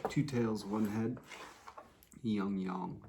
Two tails, one head, yang yang.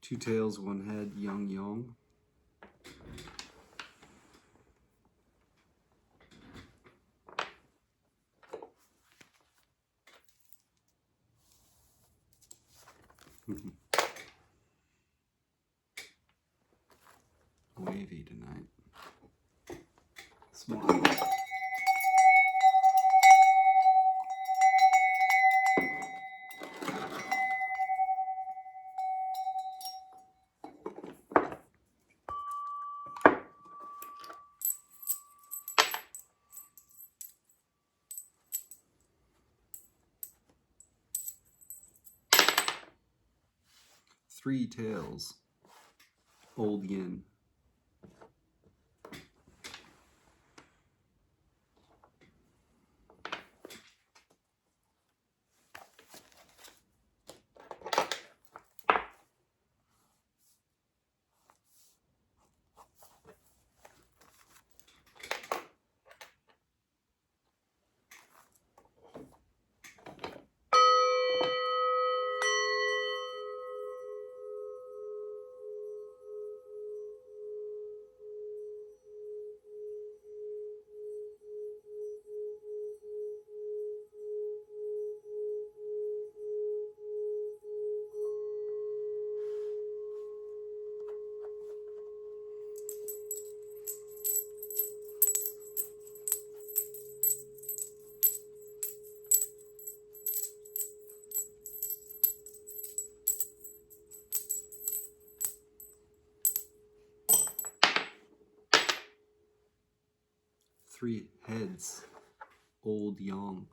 Two tails, one head, yang yang. Wavy tonight. Small. 3 tails, old yin. Three heads, old yang.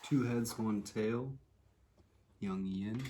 2 heads, 1 tail, young yin.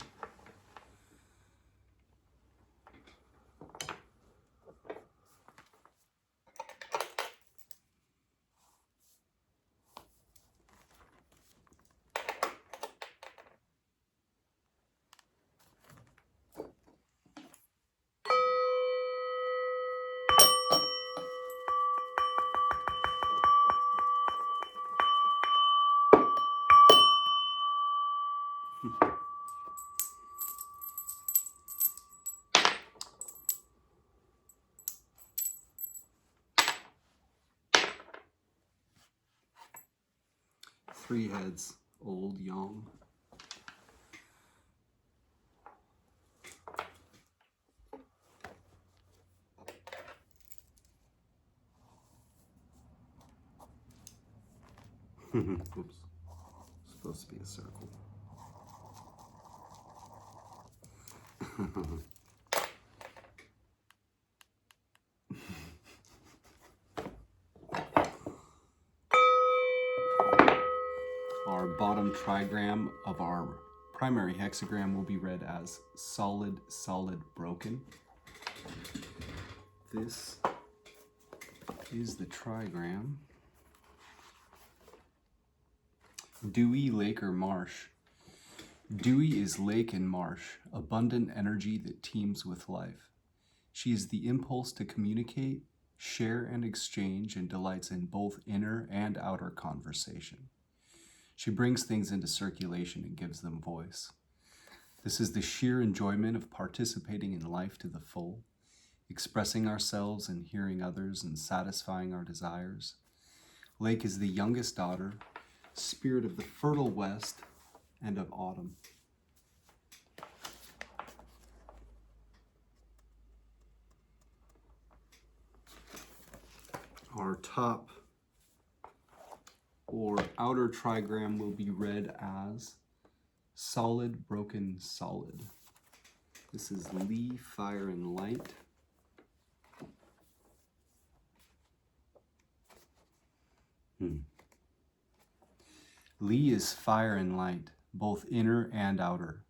Three heads, old, young. Oops. Supposed to be a circle. Our bottom trigram of our primary hexagram will be read as solid, solid, broken. This is the trigram. Dewy, lake, or marsh. Dewy is lake and marsh, abundant energy that teems with life. She is the impulse to communicate, share, and exchange, and delights in both inner and outer conversation. She brings things into circulation and gives them voice. This is the sheer enjoyment of participating in life to the full, expressing ourselves and hearing others and satisfying our desires. Lake is the youngest daughter, spirit of the fertile west and of autumn. Our top or outer trigram will be read as solid, broken, solid. This is Li, fire, and light. Li is fire and light, both inner and outer.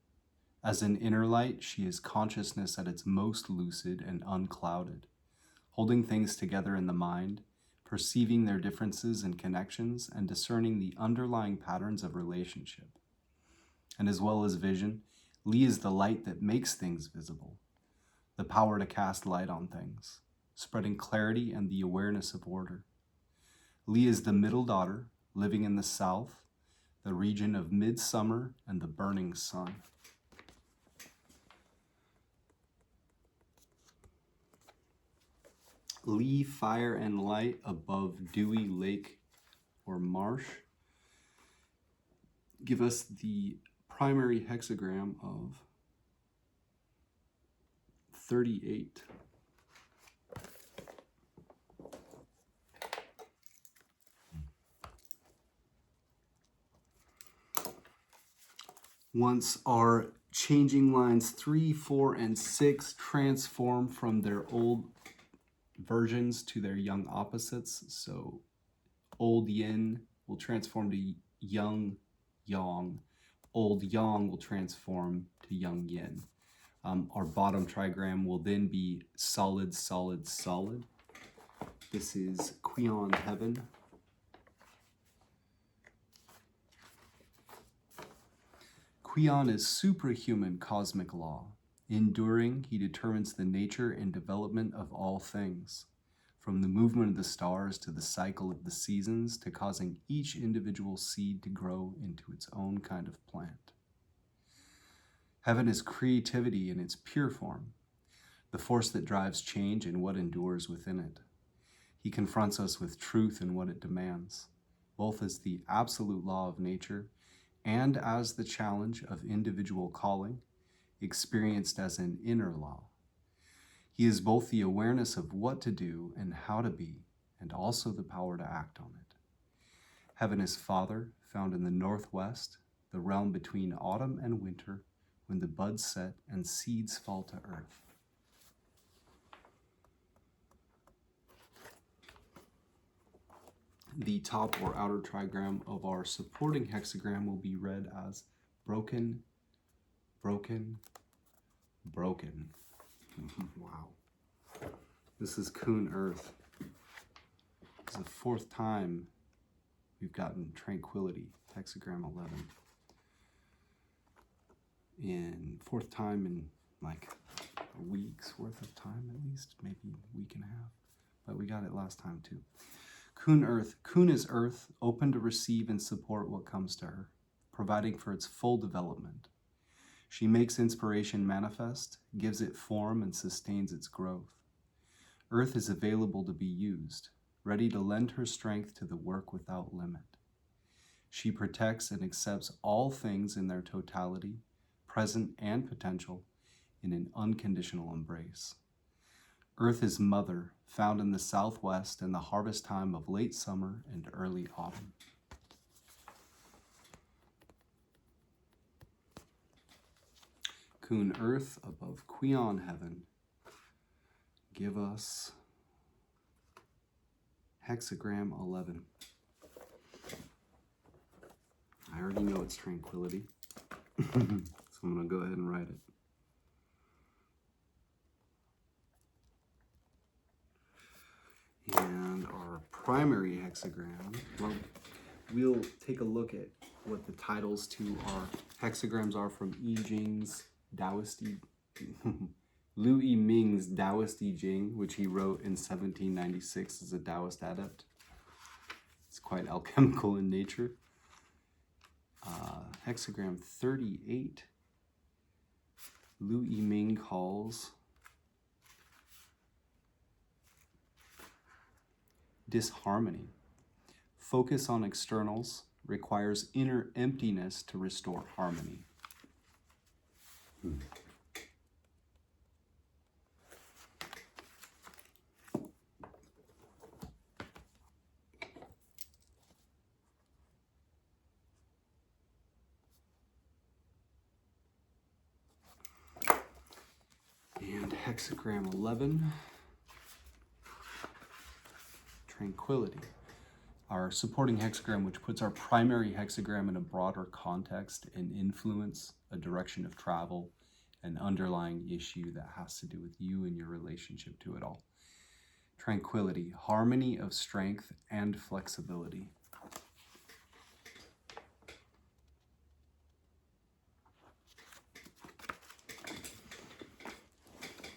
As an inner light, she is consciousness at its most lucid and unclouded, holding things together in the mind, perceiving their differences and connections, and discerning the underlying patterns of relationship. And as well as vision, Li is the light that makes things visible, the power to cast light on things, spreading clarity and the awareness of order. Li is the middle daughter, living in the south, the region of midsummer and the burning sun. Li, fire and light above dewy lake or marsh give us the primary hexagram of 38. Once our changing lines 3, 4, and 6 transform from their old versions to their young opposites, so old yin will transform to young yang, old yang will transform to young yin. Our bottom trigram will then be solid, solid, solid. This is Qian heaven. Qian is suprahuman cosmic law. Enduring, he determines the nature and development of all things, from the movement of the stars to the cycle of the seasons to causing each individual seed to grow into its own kind of plant. Heaven is creativity in its pure form, the force that drives change and what endures within it. He confronts us with truth and what it demands, both as the absolute law of nature and as the challenge of individual calling, experienced as an inner law. He is both the awareness of what to do and how to be, and also the power to act on it. Heaven is Father, found in the northwest, the realm between autumn and winter, when the buds set and seeds fall to earth. The top or outer trigram of our supporting hexagram will be read as broken, broken, broken. Wow. This is Kun Earth. It's the 4th time we've gotten Tranquility, hexagram 11. In 4th time in like a week's worth of time at least, maybe a week and a half. But we got it last time too. Kun Earth. Kun is Earth, open to receive and support what comes to her, providing for its full development. She makes inspiration manifest, gives it form, and sustains its growth. Earth is available to be used, ready to lend her strength to the work without limit. She protects and accepts all things in their totality, present and potential, in an unconditional embrace. Earth is Mother, found in the southwest in the harvest time of late summer and early autumn. Kun Earth above Kuion Heaven, give us hexagram 11. I already know it's Tranquility, so I'm going to go ahead and write it. And our primary hexagram, well, we'll take a look at what the titles to our hexagrams are from I-ming's Taoist, Lu I-ming's Taoist I Ching, which he wrote in 1796 as a Taoist adept. It's quite alchemical in nature. Hexagram 38, Lu I-ming calls Disharmony. Focus on externals requires inner emptiness to restore harmony. And hexagram 11, Tranquility. Our supporting hexagram, which puts our primary hexagram in a broader context and influence, a direction of travel, an underlying issue that has to do with you and your relationship to it all. Tranquility, harmony of strength and flexibility.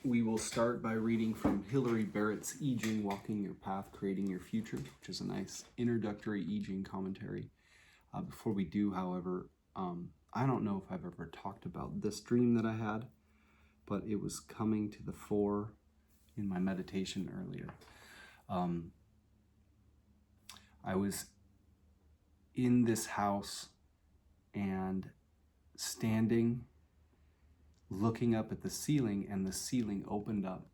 We will start by reading from Hilary Barrett's I Ching, Walking Your Path, Creating Your Future, which is a nice introductory I Ching commentary. Before we do, however, I don't know if I've ever talked about this dream that I had, but it was coming to the fore in my meditation earlier. I was in this house and standing, looking up at the ceiling, and the ceiling opened up,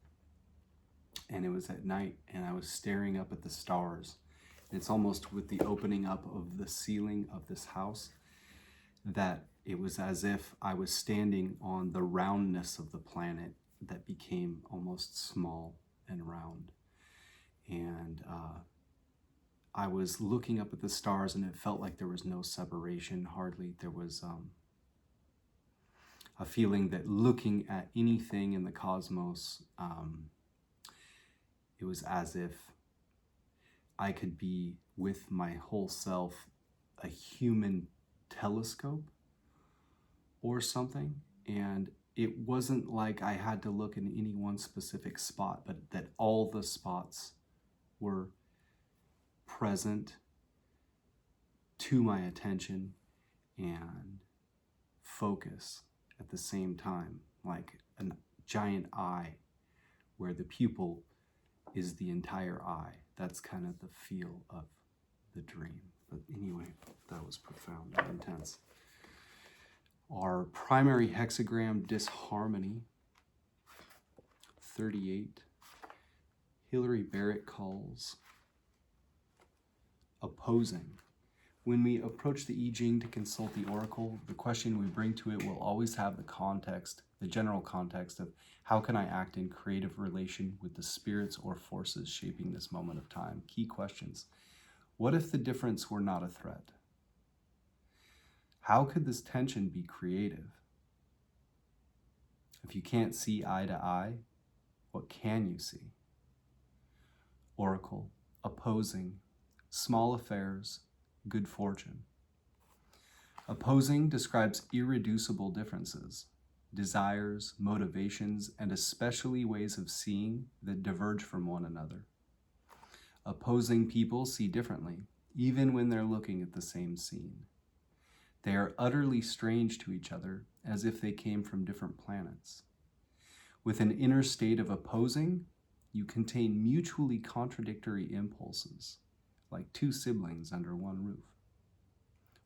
and it was at night, and I was staring up at the stars. And it's almost with the opening up of the ceiling of this house that it was as if I was standing on the roundness of the planet that became almost small and round. And I was looking up at the stars, and it felt like there was no separation, hardly. There was a feeling that looking at anything in the cosmos, it was as if I could be with my whole self a human telescope or something. And it wasn't like I had to look in any one specific spot, but that all the spots were present to my attention and focus at the same time, like a giant eye where the pupil is the entire eye. That's kind of the feel of the dream. But anyway, that was profound and intense. Our primary hexagram, Disharmony, 38, Hilary Barrett calls opposing. When we approach the I Ching to consult the oracle, the question we bring to it will always have the context, the general context of how can I act in creative relation with the spirits or forces shaping this moment of time? Key questions. What if the difference were not a threat? How could this tension be creative? If you can't see eye to eye, what can you see? Oracle, opposing, small affairs, good fortune. Opposing describes irreducible differences, desires, motivations, and especially ways of seeing that diverge from one another. Opposing people see differently, even when they're looking at the same scene. They are utterly strange to each other, as if they came from different planets. With an inner state of opposing, you contain mutually contradictory impulses, like two siblings under one roof,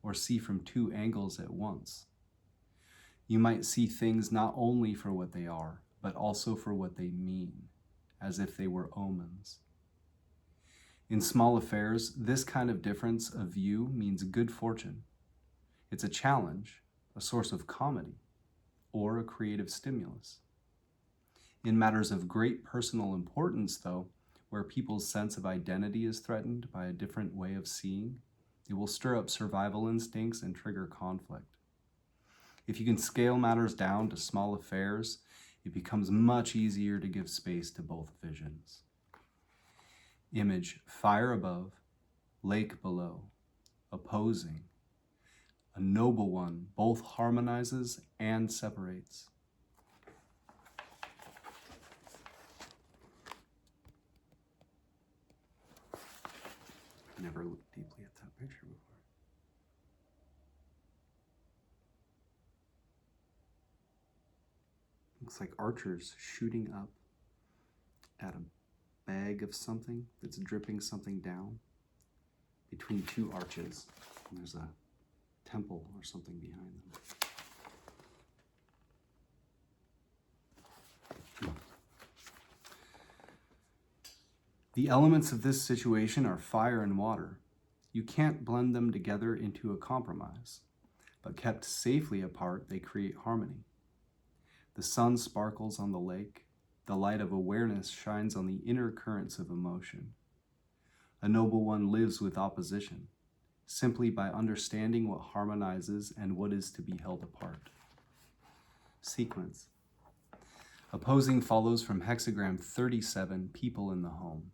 or see from two angles at once. You might see things not only for what they are, but also for what they mean, as if they were omens. In small affairs, this kind of difference of view means good fortune. It's a challenge, a source of comedy, or a creative stimulus. In matters of great personal importance, though, where people's sense of identity is threatened by a different way of seeing, it will stir up survival instincts and trigger conflict. If you can scale matters down to small affairs, it becomes much easier to give space to both visions. Image, fire above, lake below, opposing. A noble one both harmonizes and separates. I never looked deeply at that picture before. Looks like archers shooting up at a bag of something that's dripping something down between two arches. And there's a temple or something behind them. The elements of this situation are fire and water. You can't blend them together into a compromise, but kept safely apart, they create harmony. The sun sparkles on the lake. The light of awareness shines on the inner currents of emotion. A noble one lives with opposition, simply by understanding what harmonizes and what is to be held apart. Sequence. Opposing follows from hexagram 37, people in the home.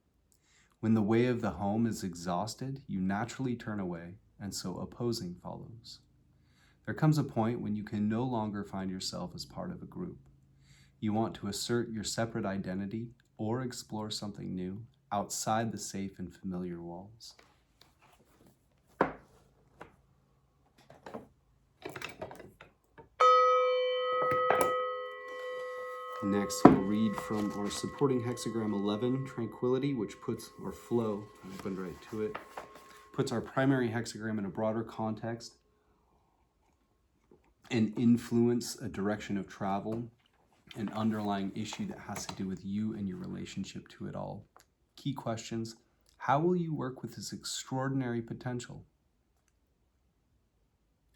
When the way of the home is exhausted, you naturally turn away, and so opposing follows. There comes a point when you can no longer find yourself as part of a group. You want to assert your separate identity or explore something new outside the safe and familiar walls. Next, we'll read from our supporting hexagram 11, Tranquility, which puts, or flow, I opened right to it, puts our primary hexagram in a broader context and influence a direction of travel, an underlying issue that has to do with you and your relationship to it all. Key questions: how will you work with this extraordinary potential?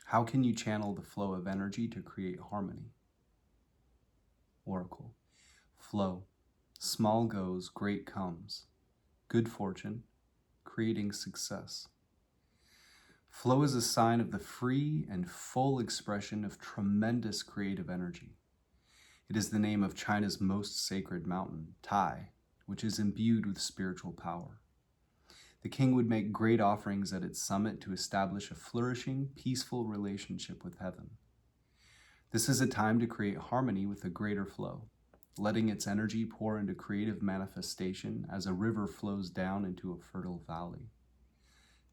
How can you channel the flow of energy to create harmony? Oracle. Flow. Small goes, great comes. Good fortune. Creating success. Flow is a sign of the free and full expression of tremendous creative energy. It is the name of China's most sacred mountain, Tai, which is imbued with spiritual power. The king would make great offerings at its summit to establish a flourishing, peaceful relationship with heaven. This is a time to create harmony with a greater flow, letting its energy pour into creative manifestation as a river flows down into a fertile valley.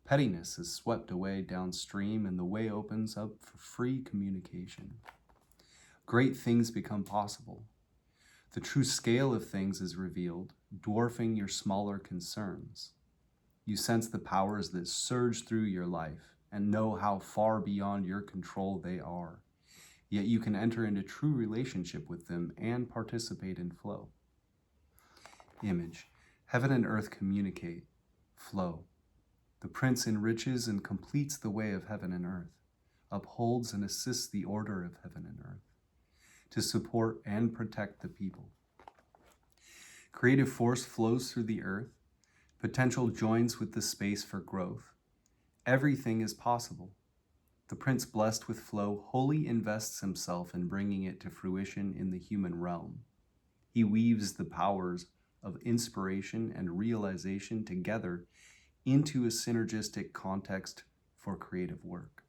Pettiness is swept away downstream and the way opens up for free communication. Great things become possible. The true scale of things is revealed, dwarfing your smaller concerns. You sense the powers that surge through your life and know how far beyond your control they are. Yet you can enter into true relationship with them and participate in flow. Image. Heaven and earth communicate. Flow. The prince enriches and completes the way of heaven and earth, upholds and assists the order of heaven and earth, to support and protect the people. Creative force flows through the earth, Potential joins with the space for growth. Everything is possible. The prince blessed with flow wholly invests himself in bringing it to fruition in the human realm. He weaves the powers of inspiration and realization together into a synergistic context for creative work.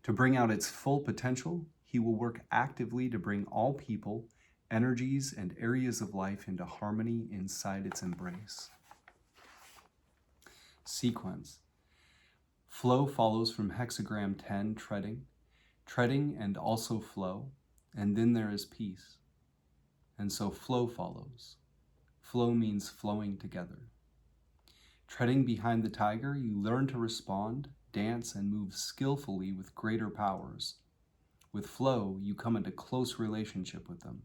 To bring out its full potential, he will work actively to bring all people, energies, and areas of life into harmony inside its embrace. Sequence. Flow follows from hexagram 10, treading and also flow, and then there is peace. And so flow follows. Flow means flowing together. Treading behind the tiger, you learn to respond, dance, and move skillfully with greater powers. With flow, you come into close relationship with them.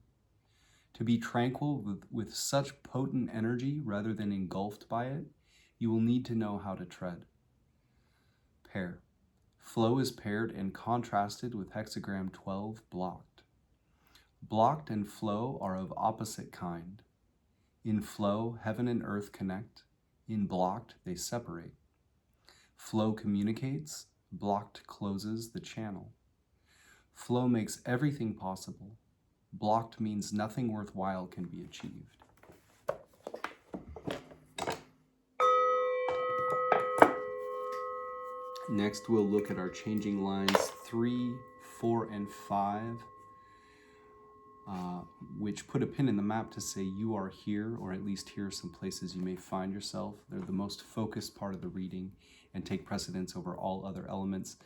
To be tranquil with such potent energy rather than engulfed by it, you will need to know how to tread. Pair. Flow is paired and contrasted with hexagram 12, blocked. Blocked and flow are of opposite kind. In flow, heaven and earth connect. In blocked, they separate. Flow communicates, blocked closes the channel. Flow makes everything possible. Blocked means nothing worthwhile can be achieved. Next, we'll look at our changing lines 3, 4, and 5, which put a pin in the map to say you are here, or at least here are some places you may find yourself. They're the most focused part of the reading and take precedence over all other elements.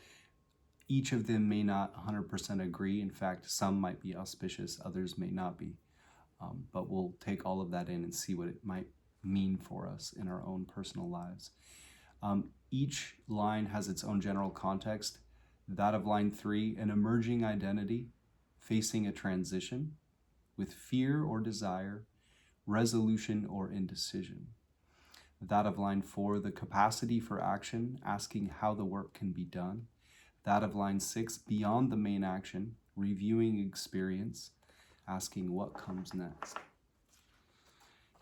Each of them may not 100% agree. In fact, some might be auspicious, others may not be. But we'll take all of that in and see what it might mean for us in our own personal lives. Each line has its own general context. That of line 3, an emerging identity facing a transition with fear or desire, resolution or indecision. That of line 4, the capacity for action, asking how the work can be done. That of line 6, beyond the main action, reviewing experience, asking what comes next.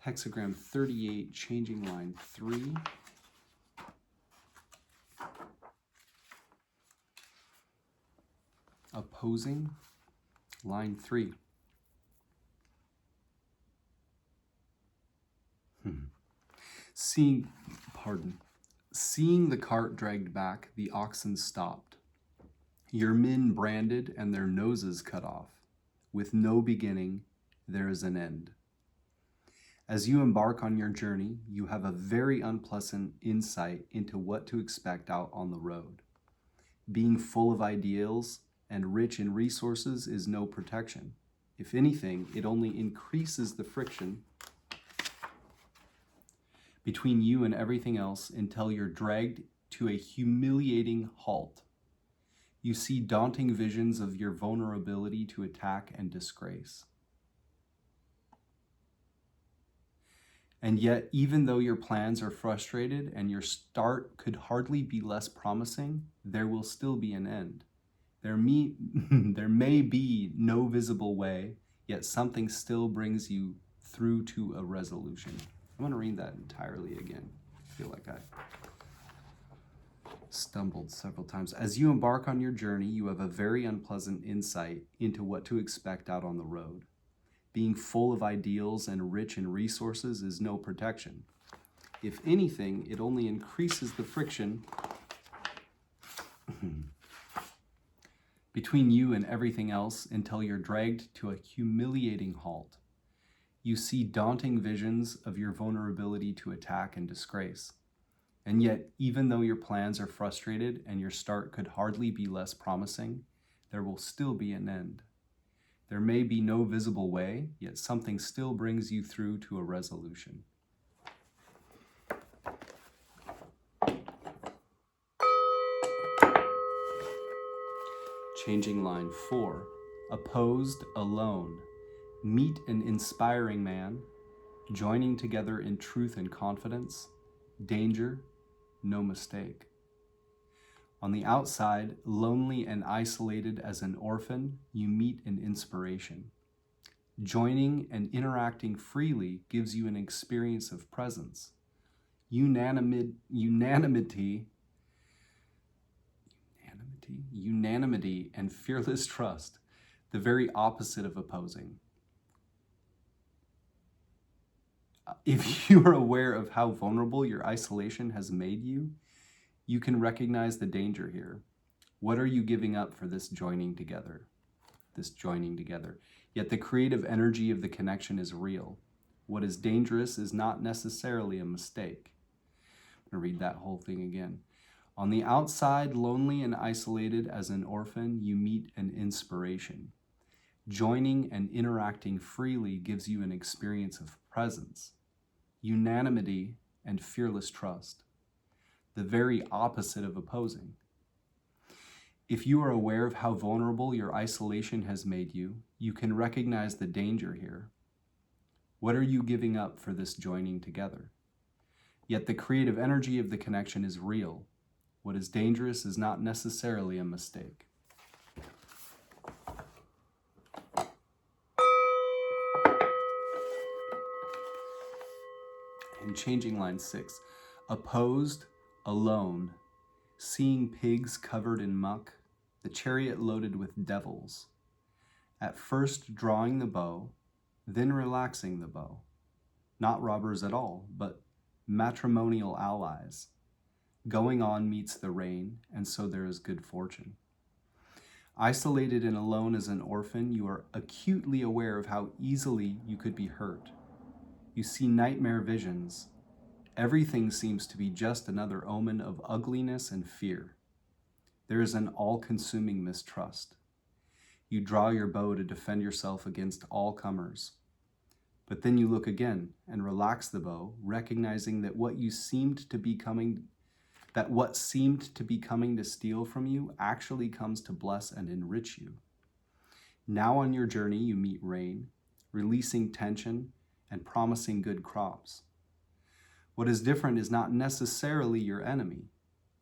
Hexagram 38, changing line 3. Opposing line 3. Seeing the cart dragged back, the oxen stopped. Your men branded and their noses cut off. With no beginning, there is an end. As you embark on your journey, you have a very unpleasant insight into what to expect out on the road. Being full of ideals and rich in resources is no protection. If anything, it only increases the friction between you and everything else until you're dragged to a humiliating halt. You see daunting visions of your vulnerability to attack and disgrace. And yet, even though your plans are frustrated and your start could hardly be less promising, there will still be an end. There may be no visible way, yet something still brings you through to a resolution. I'm going to read that entirely again. I feel like I stumbled several times. As you embark on your journey, you have a very unpleasant insight into what to expect out on the road. Being full of ideals and rich in resources is no protection. If anything, it only increases the friction between you and everything else until you're dragged to a humiliating halt. You see daunting visions of your vulnerability to attack and disgrace. And yet, even though your plans are frustrated and your start could hardly be less promising, there will still be an end. There may be no visible way, yet something still brings you through to a resolution. Changing line 4, opposed, alone. Meet an inspiring man, joining together in truth and confidence, danger, no mistake. On the outside, lonely and isolated as an orphan, you meet an inspiration. Joining and interacting freely gives you an experience of presence, unanimity, and fearless trust, the very opposite of opposing. If you are aware of how vulnerable your isolation has made you, you can recognize the danger here. What are you giving up for this joining together? Yet the creative energy of the connection is real. What is dangerous is not necessarily a mistake. I'm going to read that whole thing again. On the outside, lonely and isolated as an orphan, you meet an inspiration. Joining and interacting freely gives you an experience of presence, unanimity, and fearless trust, the very opposite of opposing. If you are aware of how vulnerable your isolation has made you, you can recognize the danger here. What are you giving up for this joining together? Yet the creative energy of the connection is real. What is dangerous is not necessarily a mistake. And changing line 6, opposed, alone, seeing pigs covered in muck, the chariot loaded with devils, at first drawing the bow, then relaxing the bow, not robbers at all, but matrimonial allies. Going on meets the rain, and so there is good fortune. Isolated and alone as an orphan, you are acutely aware of how easily you could be hurt. You see nightmare visions. Everything seems to be just another omen of ugliness and fear. There is an all-consuming mistrust. You draw your bow to defend yourself against all comers. But then you look again and relax the bow, recognizing that what seemed to be coming to steal from you actually comes to bless and enrich you. Now on your journey, you meet rain, releasing tension and promising good crops. What is different is not necessarily your enemy.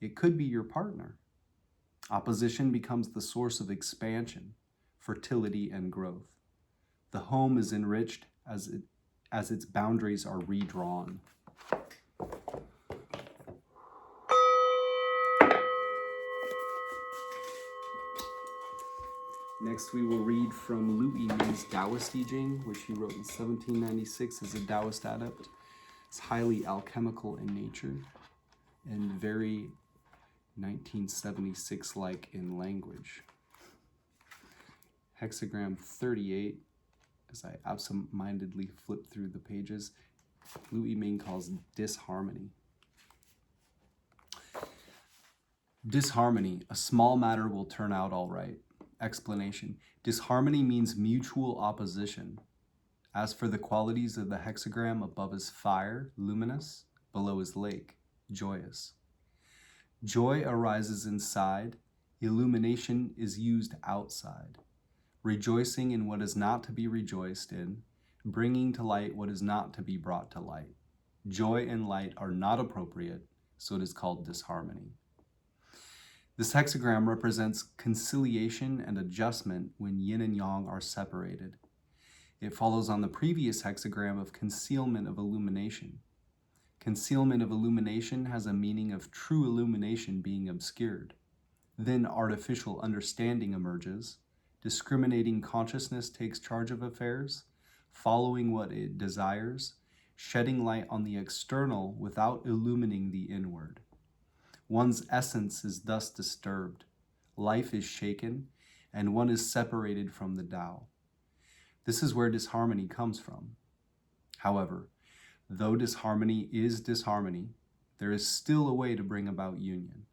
It could be your partner. Opposition becomes the source of expansion, fertility, and growth. The home is enriched as its boundaries are redrawn. Next, we will read from Lu I-ming's Taoist I Ching, which he wrote in 1796 as a Taoist adept. It's highly alchemical in nature and very 1976-like in language. Hexagram 38, as I absent-mindedly flip through the pages, Lu I-ming calls disharmony. Disharmony, a small matter will turn out all right. Explanation. Disharmony means mutual opposition. As for the qualities of the hexagram, above is fire, luminous, below is lake, joyous. Joy arises inside, illumination is used outside. Rejoicing in what is not to be rejoiced in, bringing to light what is not to be brought to light. Joy and light are not appropriate, so it is called disharmony. This hexagram represents conciliation and adjustment when yin and yang are separated. It follows on the previous hexagram of concealment of illumination. Concealment of illumination has a meaning of true illumination being obscured. Then artificial understanding emerges. Discriminating consciousness takes charge of affairs, following what it desires, shedding light on the external without illumining the inward. One's essence is thus disturbed. Life is shaken, and one is separated from the Tao. This is where disharmony comes from. However, though disharmony is disharmony, there is still a way to bring about union.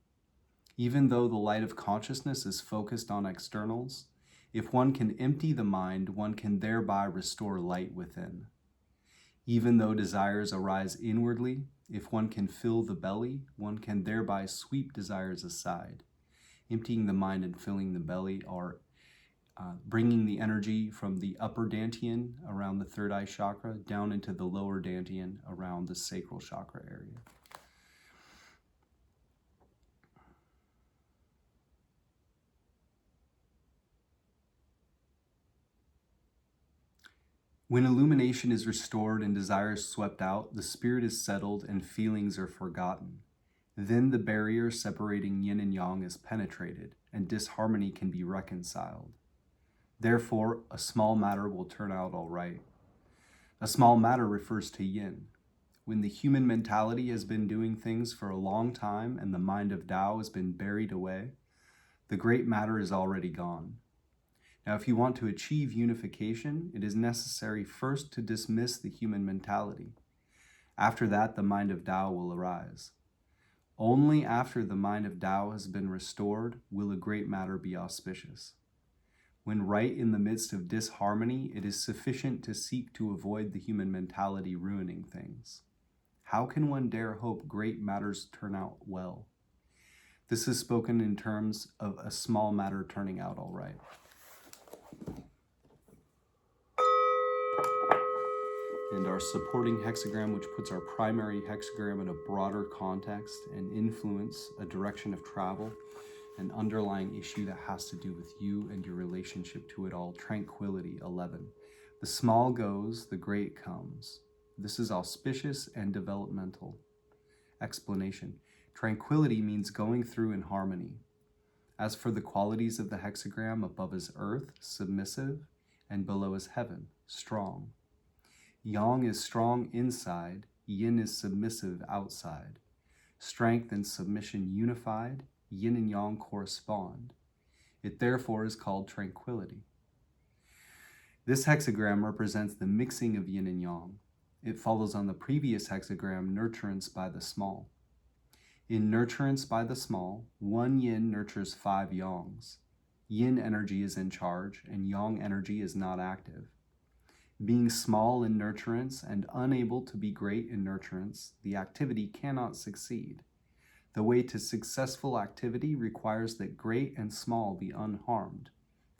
Even though the light of consciousness is focused on externals, if one can empty the mind, one can thereby restore light within. Even though desires arise inwardly, if one can fill the belly, one can thereby sweep desires aside. Emptying the mind and filling the belly are bringing the energy from the upper dantian around the third eye chakra down into the lower dantian around the sacral chakra area. When illumination is restored and desires swept out, the spirit is settled and feelings are forgotten. Then the barrier separating yin and yang is penetrated, and disharmony can be reconciled. Therefore, a small matter will turn out all right. A small matter refers to yin. When the human mentality has been doing things for a long time and the mind of Tao has been buried away, the great matter is already gone. Now, if you want to achieve unification, it is necessary first to dismiss the human mentality. After that, the mind of Tao will arise. Only after the mind of Tao has been restored will a great matter be auspicious. When right in the midst of disharmony, it is sufficient to seek to avoid the human mentality ruining things. How can one dare hope great matters turn out well? This is spoken in terms of a small matter turning out all right. And our supporting hexagram, which puts our primary hexagram in a broader context and influence, a direction of travel, an underlying issue that has to do with you and your relationship to it all. Tranquility, 11. The small goes, the great comes. This is auspicious and developmental. Explanation. Tranquility means going through in harmony. As for the qualities of the hexagram, above is earth, submissive, and below is heaven, strong. Yang is strong inside, yin is submissive outside. Strength and submission unified, yin and yang correspond. It therefore is called tranquility. This hexagram represents the mixing of yin and yang. It follows on the previous hexagram, nurturance by the small. In nurturance by the small, one yin nurtures 5 yangs. Yin energy is in charge, and yang energy is not active. Being small in nurturance and unable to be great in nurturance, the activity cannot succeed. The way to successful activity requires that great and small be unharmed,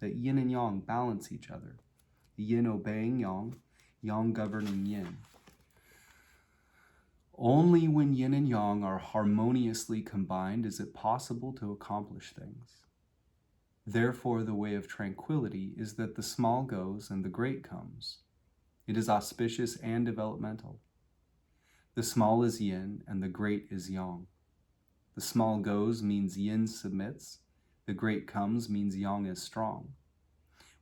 that yin and yang balance each other, yin obeying yang, yang governing yin. Only when yin and yang are harmoniously combined is it possible to accomplish things. Therefore, the way of tranquility is that the small goes and the great comes. It is auspicious and developmental. The small is yin and the great is yang. The small goes means yin submits. The great comes means yang is strong.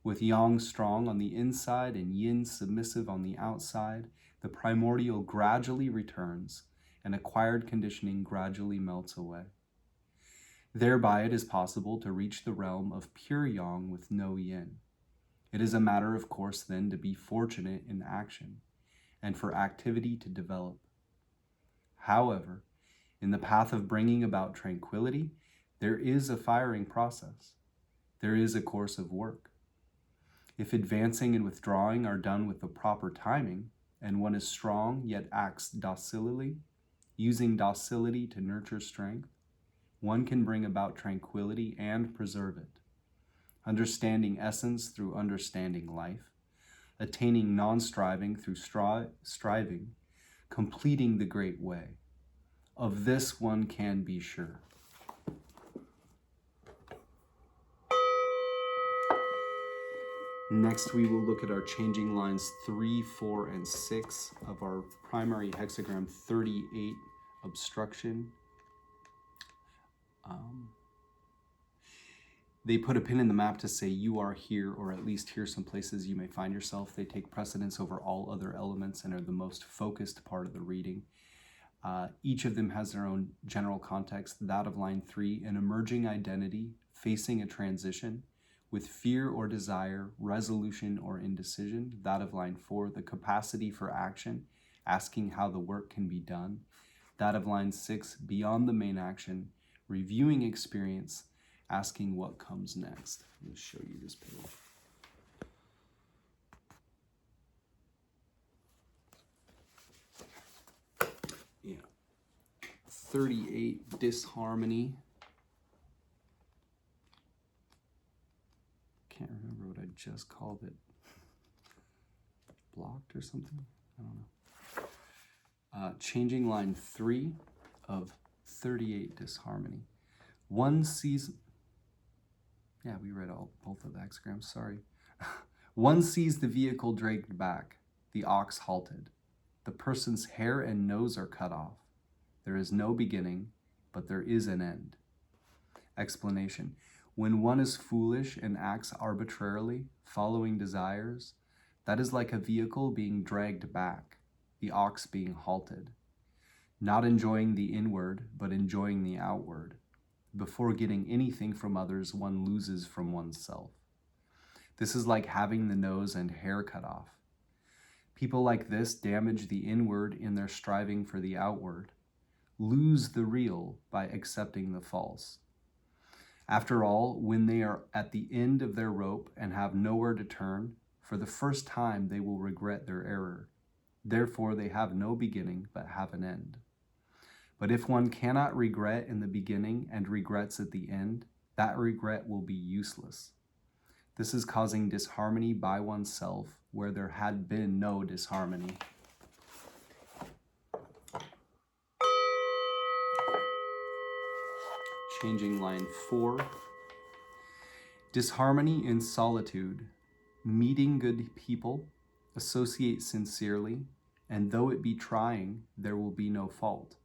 With yang strong on the inside and yin submissive on the outside, the primordial gradually returns and acquired conditioning gradually melts away. Thereby it is possible to reach the realm of pure yang with no yin. It is a matter, of course, then, to be fortunate in action and for activity to develop. However, in the path of bringing about tranquility, there is a firing process. There is a course of work. If advancing and withdrawing are done with the proper timing, and one is strong yet acts docilely, using docility to nurture strength, one can bring about tranquility and preserve it. Understanding essence through understanding life, attaining non-striving through striving, completing the great way. Of this one can be sure. Next, we will look at our changing lines 3, 4, and 6 of our primary hexagram 38, obstruction. They put a pin in the map to say you are here, or at least here some places you may find yourself. They take precedence over all other elements and are the most focused part of the reading. Each of them has their own general context. That of line 3, an emerging identity facing a transition with fear or desire, resolution or indecision. That of line 4, the capacity for action, asking how the work can be done. That of line 6, beyond the main action, reviewing experience, asking what comes next. Let me show you this page. Yeah. 38, disharmony. Can't remember what I just called it. Blocked or something? I don't know. Changing line 3 of 38, disharmony. One sees... Yeah, we read both of the hexagrams, sorry. One sees the vehicle dragged back, the ox halted. The person's hair and nose are cut off. There is no beginning, but there is an end. Explanation. When one is foolish and acts arbitrarily, following desires, that is like a vehicle being dragged back, the ox being halted. Not enjoying the inward, but enjoying the outward. Before getting anything from others, one loses from oneself. This is like having the nose and hair cut off. People like this damage the inward in their striving for the outward, lose the real by accepting the false. After all, when they are at the end of their rope and have nowhere to turn, for the first time they will regret their error. Therefore they have no beginning but have an end. But if one cannot regret in the beginning and regrets at the end, that regret will be useless. This is causing disharmony by oneself where there had been no disharmony. Changing line 4. Disharmony in solitude. Meeting good people, associate sincerely, and though it be trying, there will be no fault.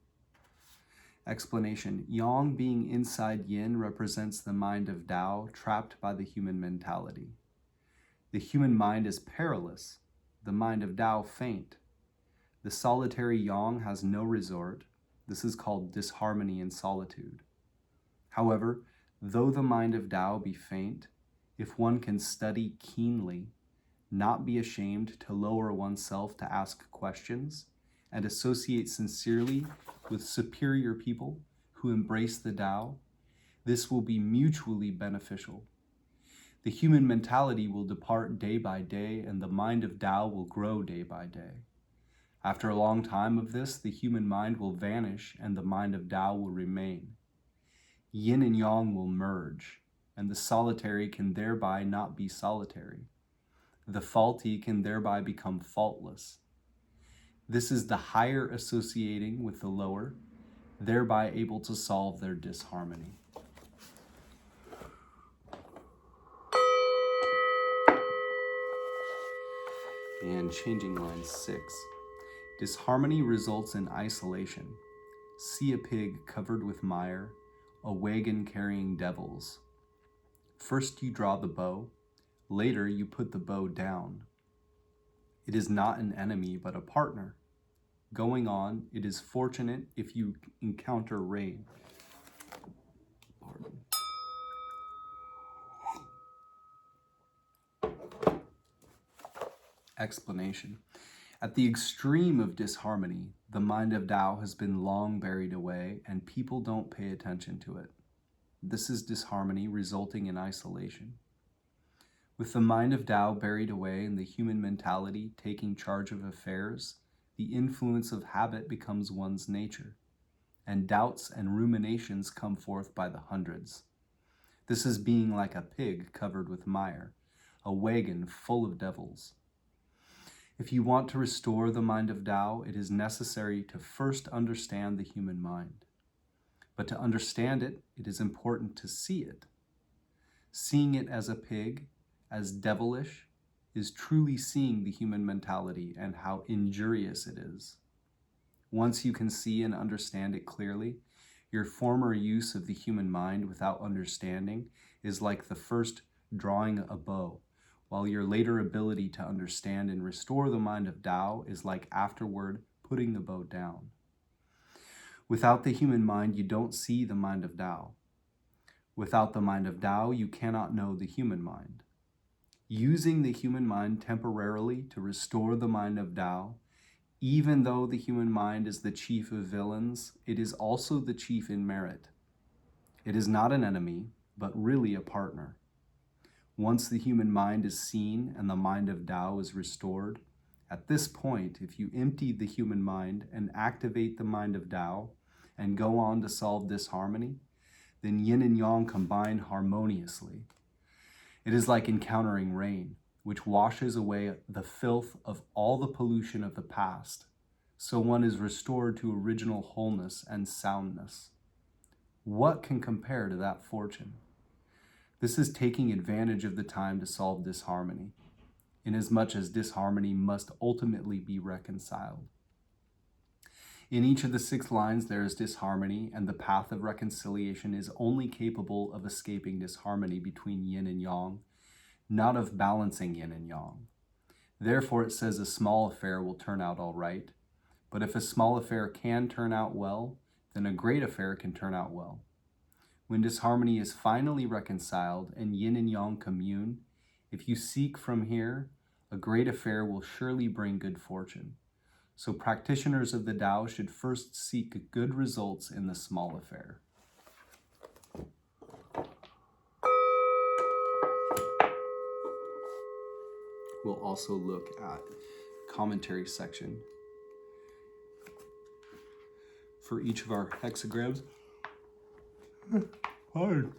Explanation. Yang being inside yin represents the mind of Tao trapped by the human mentality. The human mind is perilous, the mind of Tao faint. The solitary yang has no resort. This is called disharmony in solitude. However, though the mind of Tao be faint, if one can study keenly, not be ashamed to lower oneself to ask questions, and associate sincerely with superior people who embrace the Tao, this will be mutually beneficial. The human mentality will depart day by day, and the mind of Tao will grow day by day. After a long time of this, the human mind will vanish, and the mind of Tao will remain. Yin and yang will merge, and the solitary can thereby not be solitary. The faulty can thereby become faultless. This is the higher associating with the lower, thereby able to solve their disharmony. And changing line 6. Disharmony results in isolation. See a pig covered with mire, a wagon carrying devils. First you draw the bow, later you put the bow down. It is not an enemy, but a partner. Going on, it is fortunate if you encounter rain. Explanation. At the extreme of disharmony, the mind of Tao has been long buried away, and people don't pay attention to it. This is disharmony resulting in isolation. With the mind of Tao buried away and the human mentality taking charge of affairs, the influence of habit becomes one's nature, and doubts and ruminations come forth by the hundreds. This is being like a pig covered with mire, a wagon full of devils. If you want to restore the mind of Tao, it is necessary to first understand the human mind. But to understand it, it is important to see it. Seeing it as a pig, as devilish, is truly seeing the human mentality and how injurious it is. Once you can see and understand it clearly, your former use of the human mind without understanding is like the first drawing a bow, while your later ability to understand and restore the mind of Tao is like afterward putting the bow down. Without the human mind, you don't see the mind of Tao. Without the mind of Tao, you cannot know the human mind. Using the human mind temporarily to restore the mind of Tao, even though the human mind is the chief of villains, it is also the chief in merit. It is not an enemy, but really a partner. Once the human mind is seen and the mind of Tao is restored, at this point, if you empty the human mind and activate the mind of Tao and go on to solve disharmony, then yin and yang combine harmoniously. It is like encountering rain, which washes away the filth of all the pollution of the past, so one is restored to original wholeness and soundness. What can compare to that fortune? This is taking advantage of the time to solve disharmony. inasmuch as disharmony must ultimately be reconciled. In each of the 6 lines there is disharmony, and the path of reconciliation is only capable of escaping disharmony between yin and yang, not of balancing yin and yang. Therefore it says a small affair will turn out all right, but if a small affair can turn out well, then a great affair can turn out well. When disharmony is finally reconciled and yin and yang commune, if you seek from here, a great affair will surely bring good fortune. So practitioners of the Tao should first seek good results in the small affair. We'll also look at commentary section for each of our hexagrams. Hard.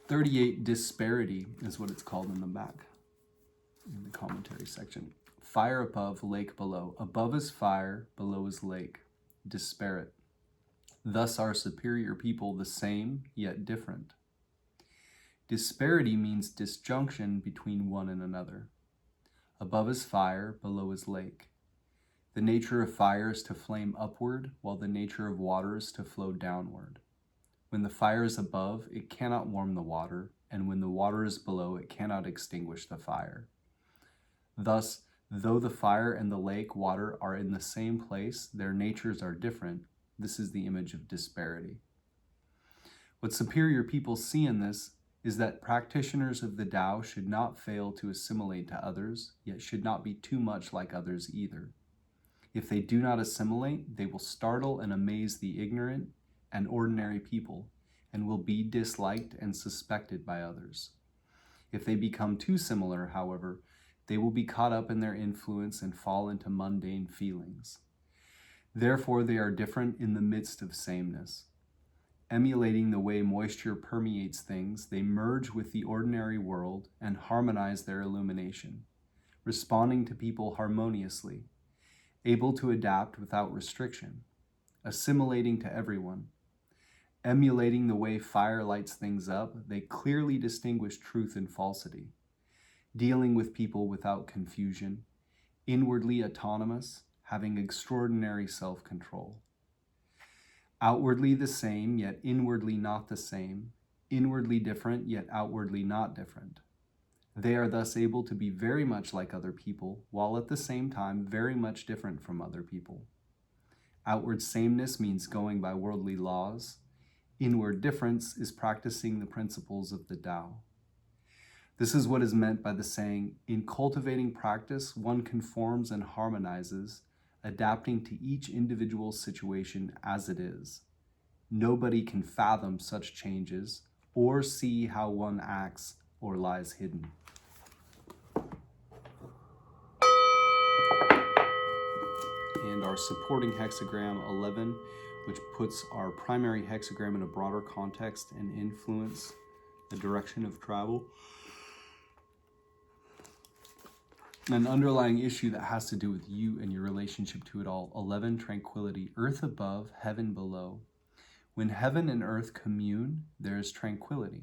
38 disparity is what it's called in the back, in the commentary section. Fire above, lake below. Above is fire, below is lake. Disparate. Thus are superior people the same, yet different. Disparity means disjunction between one and another. Above is fire, below is lake. The nature of fire is to flame upward, while the nature of water is to flow downward. When the fire is above, it cannot warm the water, and when the water is below, it cannot extinguish the fire. Thus, though the fire and the lake water are in the same place, their natures are different. This is the image of disparity. What superior people see in this is that practitioners of the Tao should not fail to assimilate to others, yet should not be too much like others either. If they do not assimilate, they will startle and amaze the ignorant and ordinary people, and will be disliked and suspected by others. If they become too similar, however, they will be caught up in their influence and fall into mundane feelings. Therefore, they are different in the midst of sameness. Emulating the way moisture permeates things, they merge with the ordinary world and harmonize their illumination, responding to people harmoniously, able to adapt without restriction, assimilating to everyone. Emulating the way fire lights things up, they clearly distinguish truth and falsity, dealing with people without confusion, inwardly autonomous, having extraordinary self-control. Outwardly the same, yet inwardly not the same, inwardly different, yet outwardly not different. They are thus able to be very much like other people, while at the same time very much different from other people. Outward sameness means going by worldly laws. Inward difference is practicing the principles of the Tao. This is what is meant by the saying, in cultivating practice, one conforms and harmonizes, adapting to each individual situation as it is. Nobody can fathom such changes or see how one acts or lies hidden. And our supporting hexagram 11, which puts our primary hexagram in a broader context and influence the direction of travel. An underlying issue that has to do with you and your relationship to it all. 11, tranquility. Earth above, heaven below. When heaven and earth commune, there is tranquility.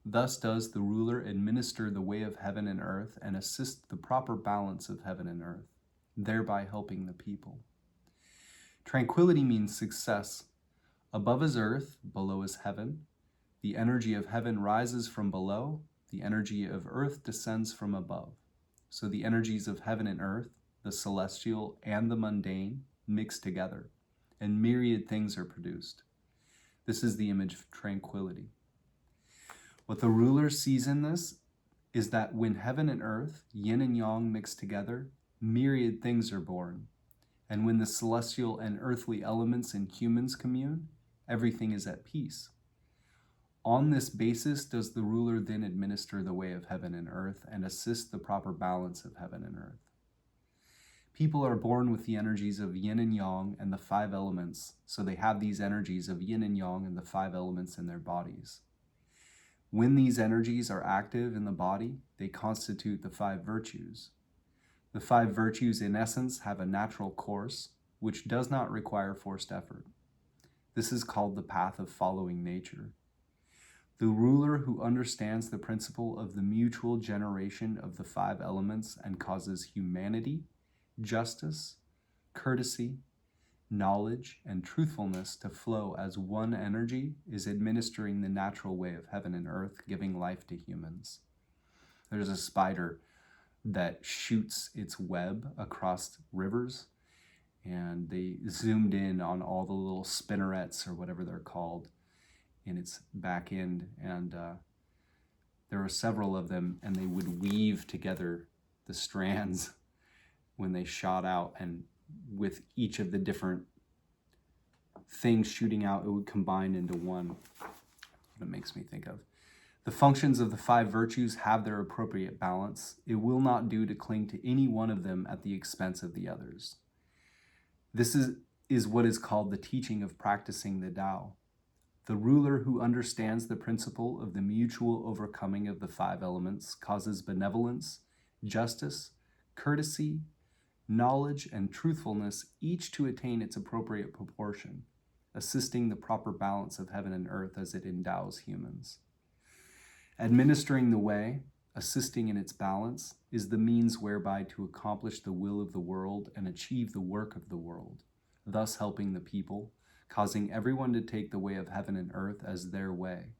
Thus does the ruler administer the way of heaven and earth and assist the proper balance of heaven and earth, thereby helping the people. Tranquility means success. Above is earth, below is heaven. The energy of heaven rises from below. The energy of earth descends from above. So the energies of heaven and earth, the celestial and the mundane, mix together, and myriad things are produced. This is the image of tranquility. What the ruler sees in this is that when heaven and earth, yin and yang, mix together, myriad things are born. And when the celestial and earthly elements in humans commune, everything is at peace. On this basis does the ruler then administer the way of heaven and earth and assist the proper balance of heaven and earth. People are born with the energies of yin and yang and the 5 elements, so they have these energies of yin and yang and the 5 elements in their bodies. When these energies are active in the body, they constitute the 5 virtues. The 5 virtues in essence have a natural course, which does not require forced effort. This is called the path of following nature. The ruler who understands the principle of the mutual generation of the 5 elements and causes humanity, justice, courtesy, knowledge, and truthfulness to flow as one energy is administering the natural way of heaven and earth, giving life to humans. There's a spider that shoots its web across rivers, and they zoomed in on all the little spinnerets or whatever they're called in its back end, and there were several of them, and they would weave together the strands when they shot out, and with each of the different things shooting out, it would combine into one. What it makes me think of. The functions of the 5 virtues have their appropriate balance. It will not do to cling to any one of them at the expense of the others. This is what is called the teaching of practicing the Tao. The ruler who understands the principle of the mutual overcoming of the 5 elements causes benevolence, justice, courtesy, knowledge, and truthfulness each to attain its appropriate proportion, assisting the proper balance of heaven and earth as it endows humans. Administering the way, assisting in its balance, is the means whereby to accomplish the will of the world and achieve the work of the world, thus helping the people, causing everyone to take the way of heaven and earth as their way,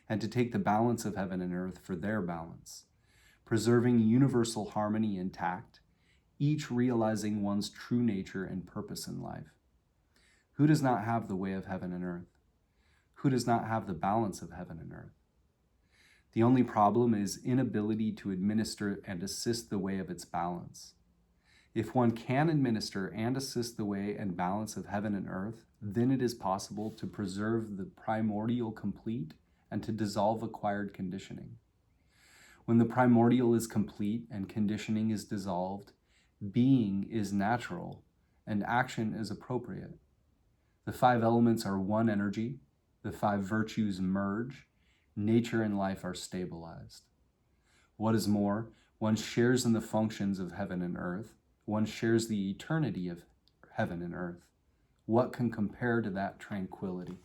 and to take the balance of heaven and earth for their balance, preserving universal harmony intact, each realizing one's true nature and purpose in life. Who does not have the way of heaven and earth? Who does not have the balance of heaven and earth? The only problem is inability to administer and assist the way of its balance. If one can administer and assist the way and balance of heaven and earth, then it is possible to preserve the primordial complete and to dissolve acquired conditioning. When the primordial is complete and conditioning is dissolved, being is natural and action is appropriate. The 5 elements are one energy, the 5 virtues merge, nature and life are stabilized. What is more, one shares in the functions of heaven and earth, one shares the eternity of heaven and earth. What can compare to that tranquility?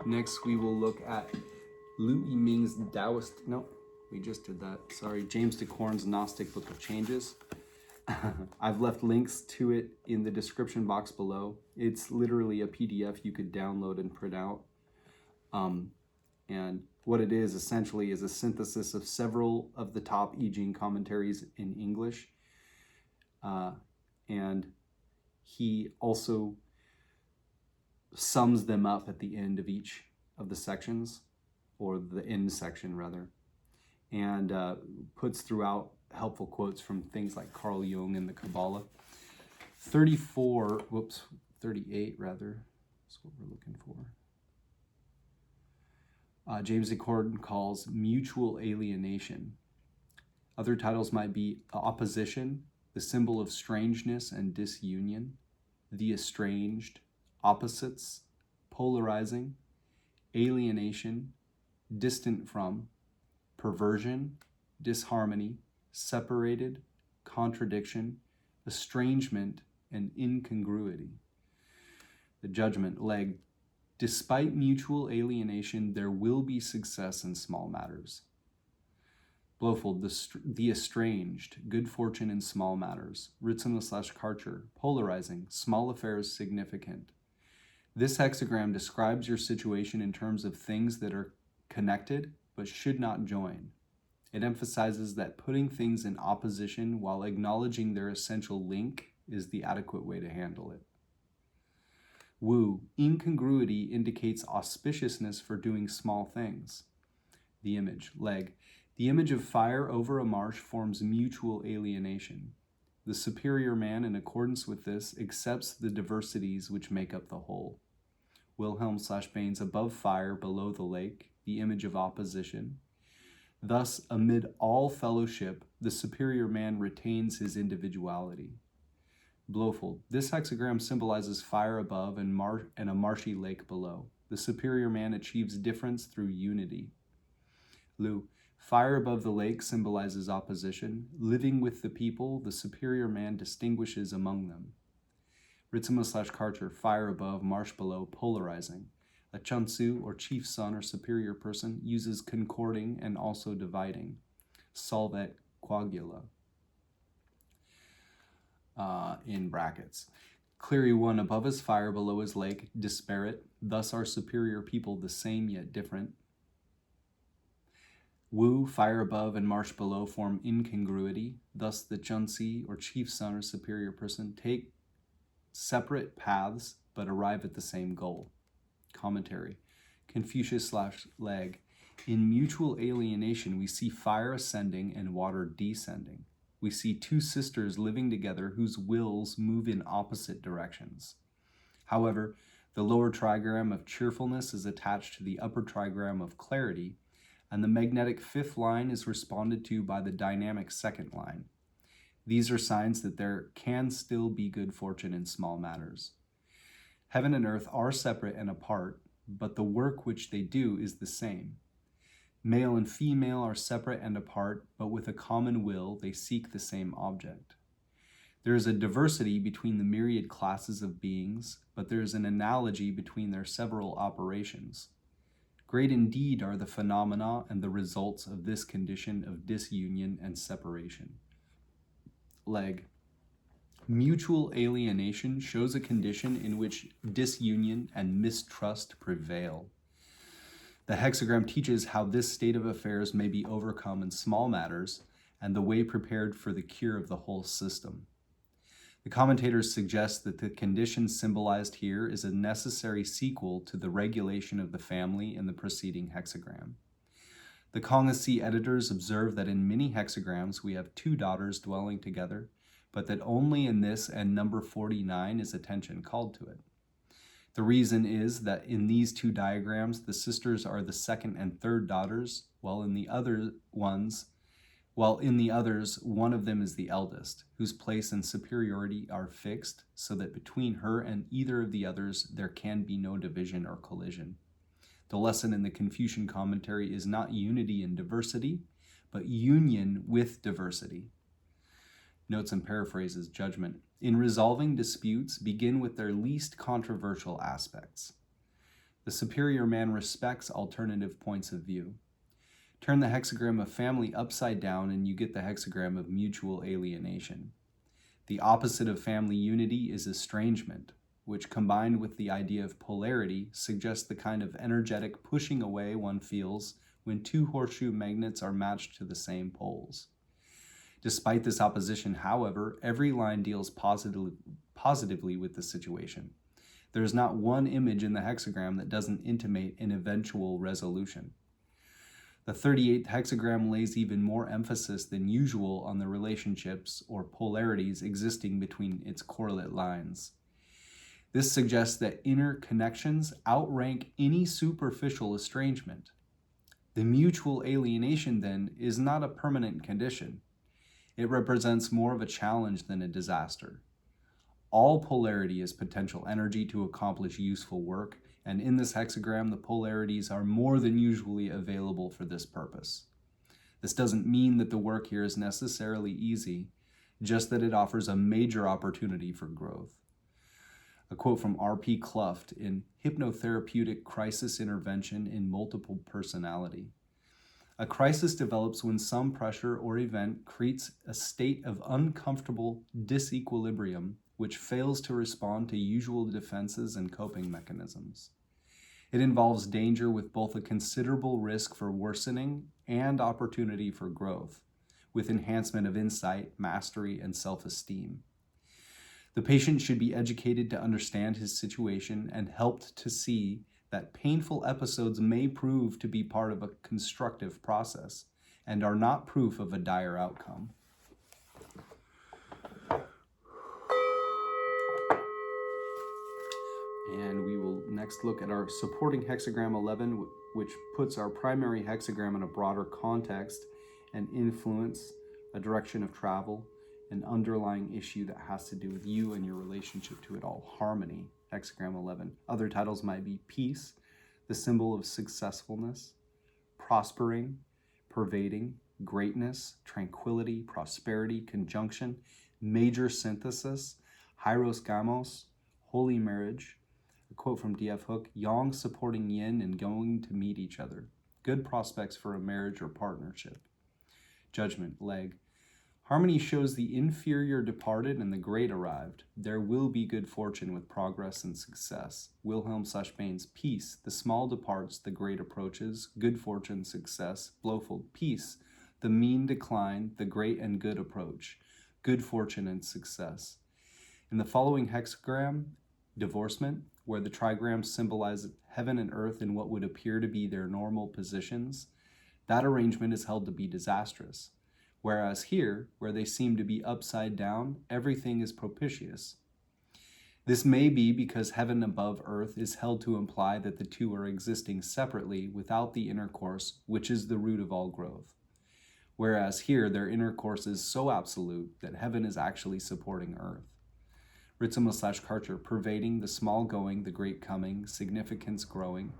Next, we will look at I-ming's Taoist. No, we just did that. Sorry, James Dekorne's Gnostic Book of Changes. I've left links to it in the description box below. It's literally a PDF you could download and print out. And what it is essentially is a synthesis of several of the top I Ching commentaries in English. And he also sums them up at the end of each of the sections, or the end section rather, and puts throughout helpful quotes from things like Carl Jung and the Kabbalah. 38 rather, is what we're looking for. James Dekorne calls mutual alienation. Other titles might be opposition, the symbol of strangeness and disunion, the estranged, opposites, polarizing, alienation, distant from, perversion, disharmony, separated, contradiction, estrangement, and incongruity. The judgment leg. Despite mutual alienation, there will be success in small matters. Blowfold, the estranged, good fortune in small matters. Ritsuna/Karcher, polarizing, small affairs significant. This hexagram describes your situation in terms of things that are connected but should not join. It emphasizes that putting things in opposition while acknowledging their essential link is the adequate way to handle it. Wu, incongruity indicates auspiciousness for doing small things. The image, leg. The image of fire over a marsh forms mutual alienation. The superior man, in accordance with this, accepts the diversities which make up the whole. Wilhelm/Baines, above fire, below the lake, the image of opposition. Thus, amid all fellowship, the superior man retains his individuality. Blowfold. This hexagram symbolizes fire above and a marshy lake below. The superior man achieves difference through unity. Lu. Fire above the lake symbolizes opposition. Living with the people, the superior man distinguishes among them. Ritsuma/Karcher, fire above, marsh below, polarizing. A chunsu, or chief son or superior person, uses concording and also dividing. Solvet quagula, in brackets. Cleary one above is fire, below is lake, disparate. Thus are superior people the same yet different. Wu, fire above and marsh below, form incongruity. Thus the chunsi, or chief son or superior person, take separate paths but arrive at the same goal. Commentary. Confucius/Leg. In mutual alienation, we see fire ascending and water descending. We see two sisters living together whose wills move in opposite directions. However, the lower trigram of cheerfulness is attached to the upper trigram of clarity, and the magnetic fifth line is responded to by the dynamic second line. These are signs that there can still be good fortune in small matters. Heaven and earth are separate and apart, but the work which they do is the same. Male and female are separate and apart, but with a common will they seek the same object. There is a diversity between the myriad classes of beings, but there is an analogy between their several operations. Great indeed are the phenomena and the results of this condition of disunion and separation. Leg. Mutual alienation shows a condition in which disunion and mistrust prevail. The hexagram teaches how this state of affairs may be overcome in small matters and the way prepared for the cure of the whole system. The commentators suggest that the condition symbolized here is a necessary sequel to the regulation of the family in the preceding hexagram. The Kongasi editors observe that in many hexagrams we have two daughters dwelling together, but that only in this and number 49 is attention called to it. The reason is that in these two diagrams, the sisters are the second and third daughters, while in the others, one of them is the eldest, whose place and superiority are fixed, so that between her and either of the others there can be no division or collision. The lesson in the Confucian commentary is not unity in diversity, but union with diversity. Notes and paraphrases. Judgment. In resolving disputes, begin with their least controversial aspects. The superior man respects alternative points of view. Turn the hexagram of family upside down and you get the hexagram of mutual alienation. The opposite of family unity is estrangement, which combined with the idea of polarity suggests the kind of energetic pushing away one feels when two horseshoe magnets are matched to the same poles. Despite this opposition, however, every line deals positively with the situation. There is not one image in the hexagram that doesn't intimate an eventual resolution. The 38th hexagram lays even more emphasis than usual on the relationships or polarities existing between its correlate lines. This suggests that inner connections outrank any superficial estrangement. The mutual alienation, then, is not a permanent condition. It represents more of a challenge than a disaster. All polarity is potential energy to accomplish useful work, and in this hexagram, the polarities are more than usually available for this purpose. This doesn't mean that the work here is necessarily easy, just that it offers a major opportunity for growth. A quote from R.P. Cluft in Hypnotherapeutic Crisis Intervention in Multiple Personality. A crisis develops when some pressure or event creates a state of uncomfortable disequilibrium which fails to respond to usual defenses and coping mechanisms. It involves danger with both a considerable risk for worsening and opportunity for growth, with enhancement of insight, mastery, and self-esteem. The patient should be educated to understand his situation and helped to see that painful episodes may prove to be part of a constructive process and are not proof of a dire outcome. And we will next look at our supporting hexagram 11, which puts our primary hexagram in a broader context and influence, a direction of travel, an underlying issue that has to do with you and your relationship to it all. Harmony, hexagram 11. Other titles might be peace, the symbol of successfulness, prospering, pervading, greatness, tranquility, prosperity, conjunction, major synthesis, hieros gamos, holy marriage. A quote from D.F. Hook, yang supporting yin and going to meet each other. Good prospects for a marriage or partnership. Judgment, leg. Harmony shows the inferior departed and the great arrived. There will be good fortune with progress and success. Wilhelm/Bain's peace. The small departs, the great approaches. Good fortune, success. Blofeld, peace. The mean decline, the great and good approach. Good fortune and success. In the following hexagram, divorcement, where the trigrams symbolize heaven and earth in what would appear to be their normal positions, that arrangement is held to be disastrous. Whereas here, where they seem to be upside down, everything is propitious. This may be because heaven above earth is held to imply that the two are existing separately without the intercourse, which is the root of all growth. Whereas here, their intercourse is so absolute that heaven is actually supporting earth. Ritzema/Karcher, pervading, the small going, the great coming, significance growing.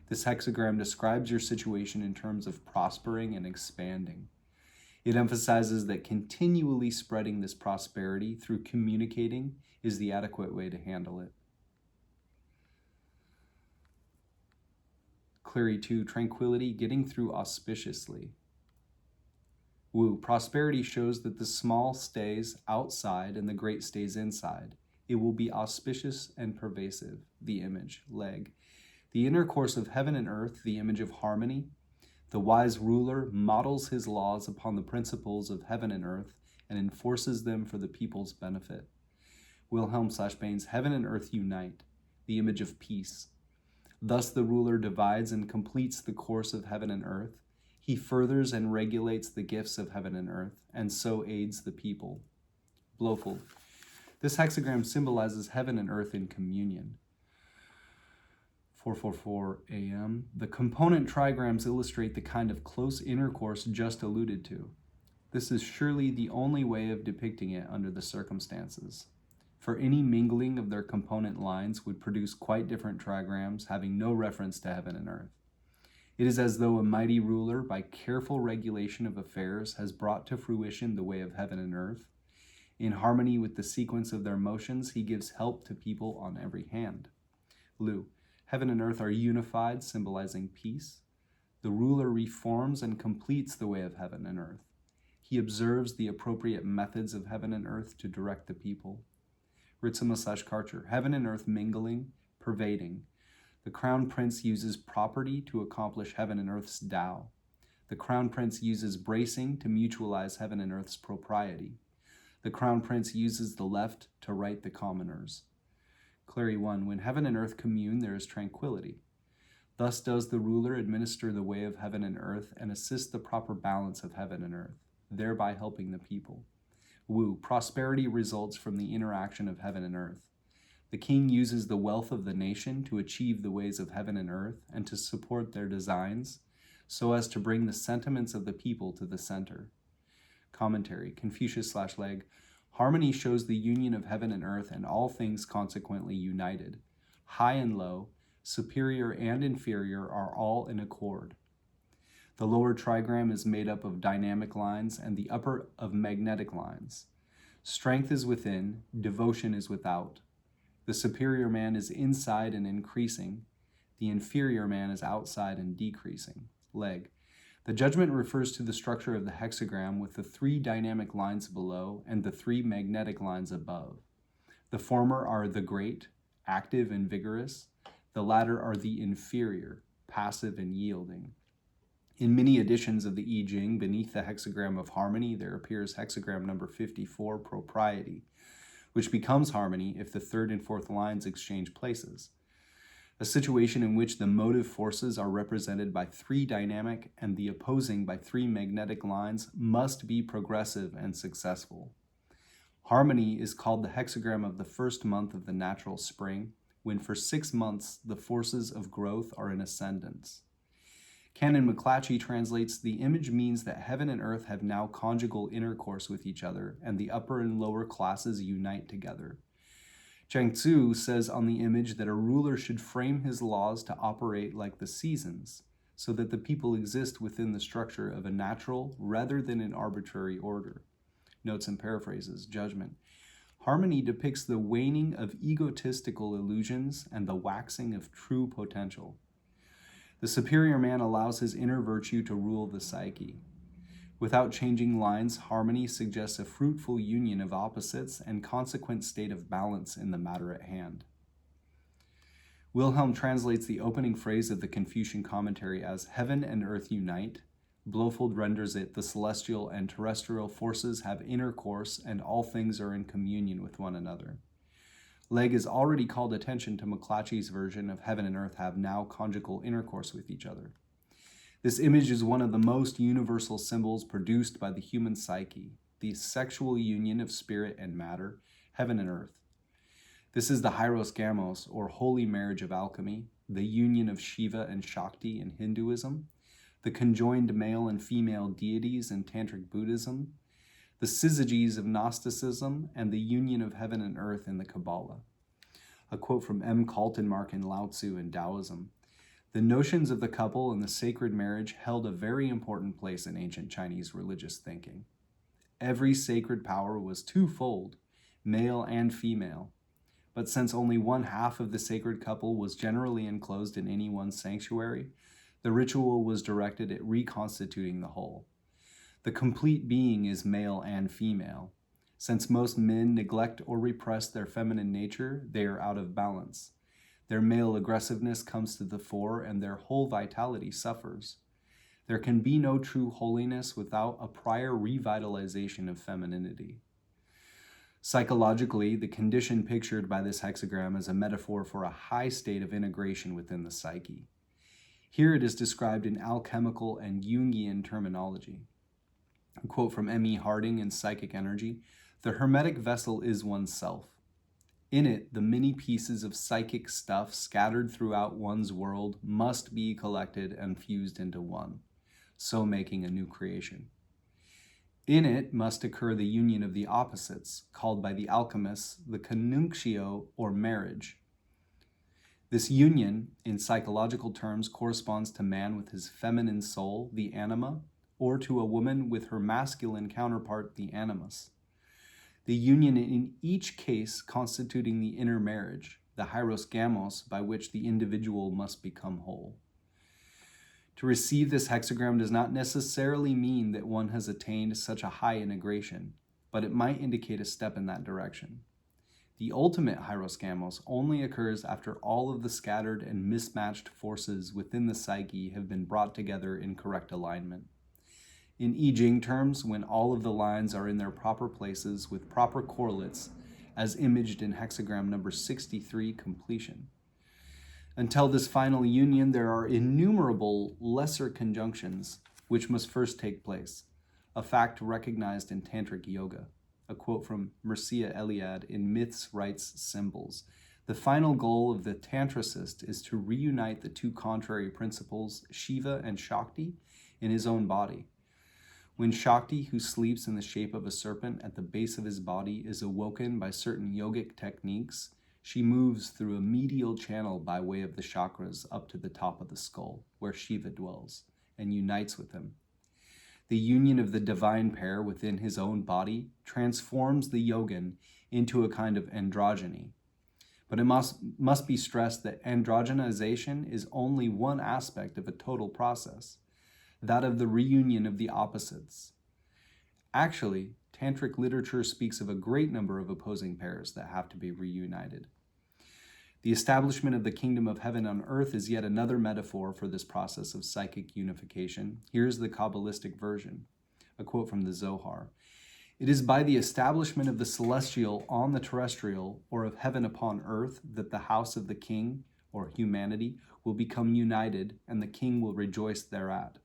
This hexagram describes your situation in terms of prospering and expanding. It emphasizes that continually spreading this prosperity through communicating is the adequate way to handle it. Cleary 2, tranquility, getting through auspiciously. Woo, prosperity shows that the small stays outside and the great stays inside. It will be auspicious and pervasive, the image, leg. The intercourse of heaven and earth, the image of harmony. The wise ruler models his laws upon the principles of heaven and earth and enforces them for the people's benefit. Wilhelm/Bain's heaven and earth unite, the image of peace. Thus the ruler divides and completes the course of heaven and earth. He furthers and regulates the gifts of heaven and earth, and so aids the people. Blofeld. This hexagram symbolizes heaven and earth in communion. 4:44 a.m. The component trigrams illustrate the kind of close intercourse just alluded to. This is surely the only way of depicting it under the circumstances. For any mingling of their component lines would produce quite different trigrams having no reference to heaven and earth. It is as though a mighty ruler, by careful regulation of affairs, has brought to fruition the way of heaven and earth. In harmony with the sequence of their motions, he gives help to people on every hand. Lu. Heaven and earth are unified, symbolizing peace. The ruler reforms and completes the way of heaven and earth. He observes the appropriate methods of heaven and earth to direct the people. Ritzema/Karcher, heaven and earth mingling, pervading. The crown prince uses property to accomplish heaven and earth's Tao. The crown prince uses bracing to mutualize heaven and earth's propriety. The crown prince uses the left to right the commoners. Cleary 1, when heaven and earth commune, there is tranquility. Thus does the ruler administer the way of heaven and earth and assist the proper balance of heaven and earth, thereby helping the people. Woo, prosperity results from the interaction of heaven and earth. The king uses the wealth of the nation to achieve the ways of heaven and earth and to support their designs, so as to bring the sentiments of the people to the center. Commentary, Confucius/Leg. Harmony shows the union of heaven and earth and all things consequently united. High and low, superior and inferior are all in accord. The lower trigram is made up of dynamic lines and the upper of magnetic lines. Strength is within, devotion is without. The superior man is inside and increasing. The inferior man is outside and decreasing. Leg. The judgment refers to the structure of the hexagram with the 3 dynamic lines below and the 3 magnetic lines above. The former are the great, active and vigorous. The latter are the inferior, passive and yielding. In many editions of the I Ching, beneath the hexagram of harmony, there appears hexagram number 54, propriety, which becomes harmony if the 3rd and 4th lines exchange places. A situation in which the motive forces are represented by 3 dynamic and the opposing by 3 magnetic lines must be progressive and successful. Harmony is called the hexagram of the 1st month of the natural spring, when for 6 months the forces of growth are in ascendance. Canon McClatchy translates, the image means that heaven and earth have now conjugal intercourse with each other, and the upper and lower classes unite together. Zhang Tzu says on the image that a ruler should frame his laws to operate like the seasons, so that the people exist within the structure of a natural rather than an arbitrary order. Notes and paraphrases, judgment. Harmony depicts the waning of egotistical illusions and the waxing of true potential. The superior man allows his inner virtue to rule the psyche. Without changing lines, harmony suggests a fruitful union of opposites and consequent state of balance in the matter at hand. Wilhelm translates the opening phrase of the Confucian commentary as "heaven and earth unite." Blofeld renders it, "the celestial and terrestrial forces have intercourse, and all things are in communion with one another." Legge has already called attention to McClatchy's version of "heaven and earth have now conjugal intercourse with each other." This image is one of the most universal symbols produced by the human psyche, the sexual union of spirit and matter, heaven and earth. This is the Hieros Gamos, or holy marriage of alchemy, the union of Shiva and Shakti in Hinduism, the conjoined male and female deities in Tantric Buddhism, the syzygies of Gnosticism, and the union of heaven and earth in the Kabbalah. A quote from M. Kaltenmark in Lao Tzu in Taoism. The notions of the couple and the sacred marriage held a very important place in ancient Chinese religious thinking. Every sacred power was twofold, male and female. But since only one half of the sacred couple was generally enclosed in any one sanctuary, the ritual was directed at reconstituting the whole. The complete being is male and female. Since most men neglect or repress their feminine nature, they are out of balance. Their male aggressiveness comes to the fore and their whole vitality suffers. There can be no true holiness without a prior revitalization of femininity. Psychologically, the condition pictured by this hexagram is a metaphor for a high state of integration within the psyche. Here it is described in alchemical and Jungian terminology. A quote from M.E. Harding in Psychic Energy, "The hermetic vessel is oneself. In it, the many pieces of psychic stuff scattered throughout one's world must be collected and fused into one, so making a new creation. In it must occur the union of the opposites, called by the alchemists the conjunctio or marriage. This union, in psychological terms, corresponds to man with his feminine soul, the anima, or to a woman with her masculine counterpart, the animus. The union in each case constituting the inner marriage, the hieros gamos, by which the individual must become whole. To receive this hexagram does not necessarily mean that one has attained such a high integration, but it might indicate a step in that direction. The ultimate hieros gamos only occurs after all of the scattered and mismatched forces within the psyche have been brought together in correct alignment. In I Ching terms, when all of the lines are in their proper places with proper correlates, as imaged in hexagram number 63, completion. Until this final union, there are innumerable lesser conjunctions which must first take place, a fact recognized in Tantric Yoga. A quote from Mircea Eliade in Myths, Rites, Symbols. The final goal of the Tantricist is to reunite the two contrary principles, Shiva and Shakti, in his own body. When Shakti, who sleeps in the shape of a serpent at the base of his body, is awoken by certain yogic techniques, she moves through a medial channel by way of the chakras up to the top of the skull, where Shiva dwells, and unites with him. The union of the divine pair within his own body transforms the yogin into a kind of androgyny. But it must be stressed that androgenization is only one aspect of a total process, that of the reunion of the opposites. Actually, Tantric literature speaks of a great number of opposing pairs that have to be reunited. The establishment of the kingdom of heaven on earth is yet another metaphor for this process of psychic unification. Here's the Kabbalistic version, a quote from the Zohar. It is by the establishment of the celestial on the terrestrial, or of heaven upon earth, that the house of the king, or humanity, will become united, and the king will rejoice thereat.